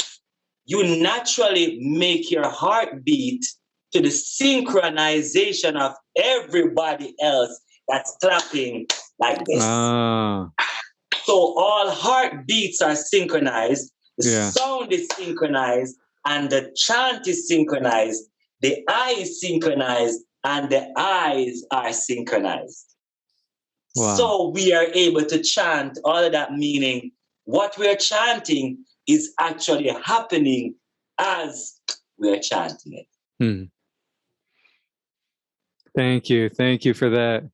you naturally make your heart beat to the synchronization of everybody else that's clapping like this. So all heartbeats are synchronized, the sound is synchronized, and the chant is synchronized. The eye is synchronized and the eyes are synchronized. Wow. So we are able to chant all of that, meaning what we're chanting is actually happening as we're chanting it. Thank you. Thank you for that.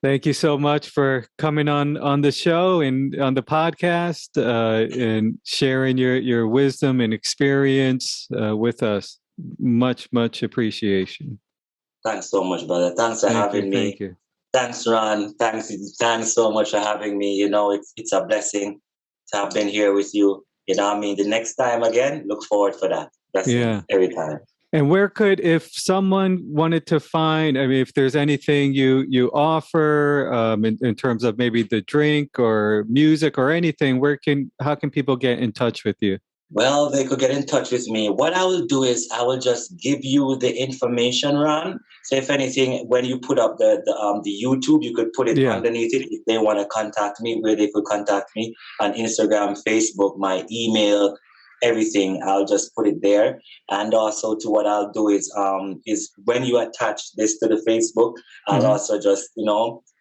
Thank you so much for coming on the show and on the podcast and sharing your wisdom and experience with us. Much appreciation. Thanks so much, brother. Thanks for having me. Thank you. Thanks, Ron. Thanks so much for having me. You know, it's a blessing to have been here with you. You know what I mean? The next time again, look forward for that. Blessing every time. And where could, if someone wanted to find, I mean, if there's anything you offer in terms of maybe the drink or music or anything, how can people get in touch with you? Well, they could get in touch with me. What I will do is I will just give you the information, Ron. So if anything, when you put up the YouTube, you could put it underneath it. If they want to contact me, where they could contact me on Instagram, Facebook, my email, everything. I'll just put it there. And also to what I'll do is when you attach this to the Facebook, I'll also just,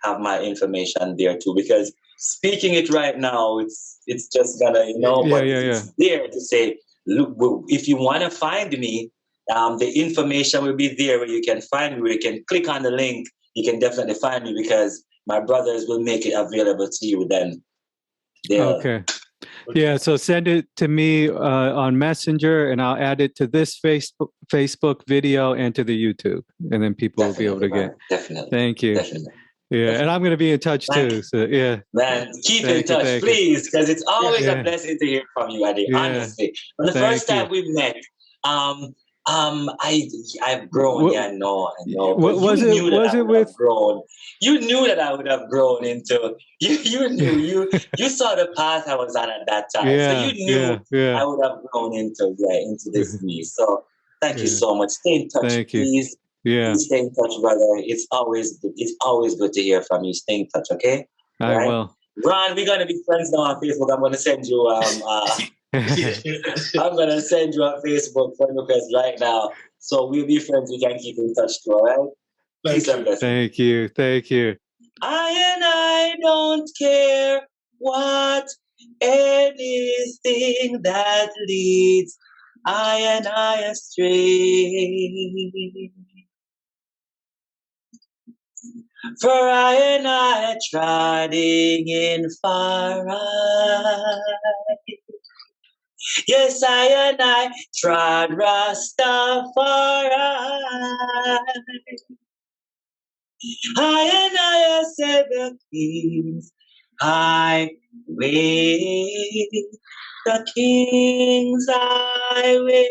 have my information there too, because speaking it right now, it's just gonna, it's there to say, look, if you want to find me, the information will be there where you can find me, where you can click on the link. You can definitely find me because my brothers will make it available to you then. Okay. Yeah, so send it to me on Messenger, and I'll add it to this Facebook video and to the YouTube, and then people will be able to get. Definitely. Thank you. Definitely. Yeah, and I'm going to be in touch too. So man, keep in touch, please, because it's always a blessing to hear from you, Adi. Honestly, when the first time we met, I've grown. What, I know. Was it with grown? You knew that I would have grown into. You knew you saw the path I was on at that time, so you knew I would have grown into this me. So thank you so much. Stay in touch, please. Yeah. Please stay in touch, brother. It's always good to hear from you. Stay in touch, okay? I will. Ron, we're gonna be friends now on Facebook. I'm gonna send you I'm gonna send you a Facebook friend request right now, so we'll be friends. We can keep in touch too. All right. Thank you. Thank you. I don't care what anything that leads I astray. For I trotting in far right. Yes, I trod Rastafari. I said the King's highway, the King's highway.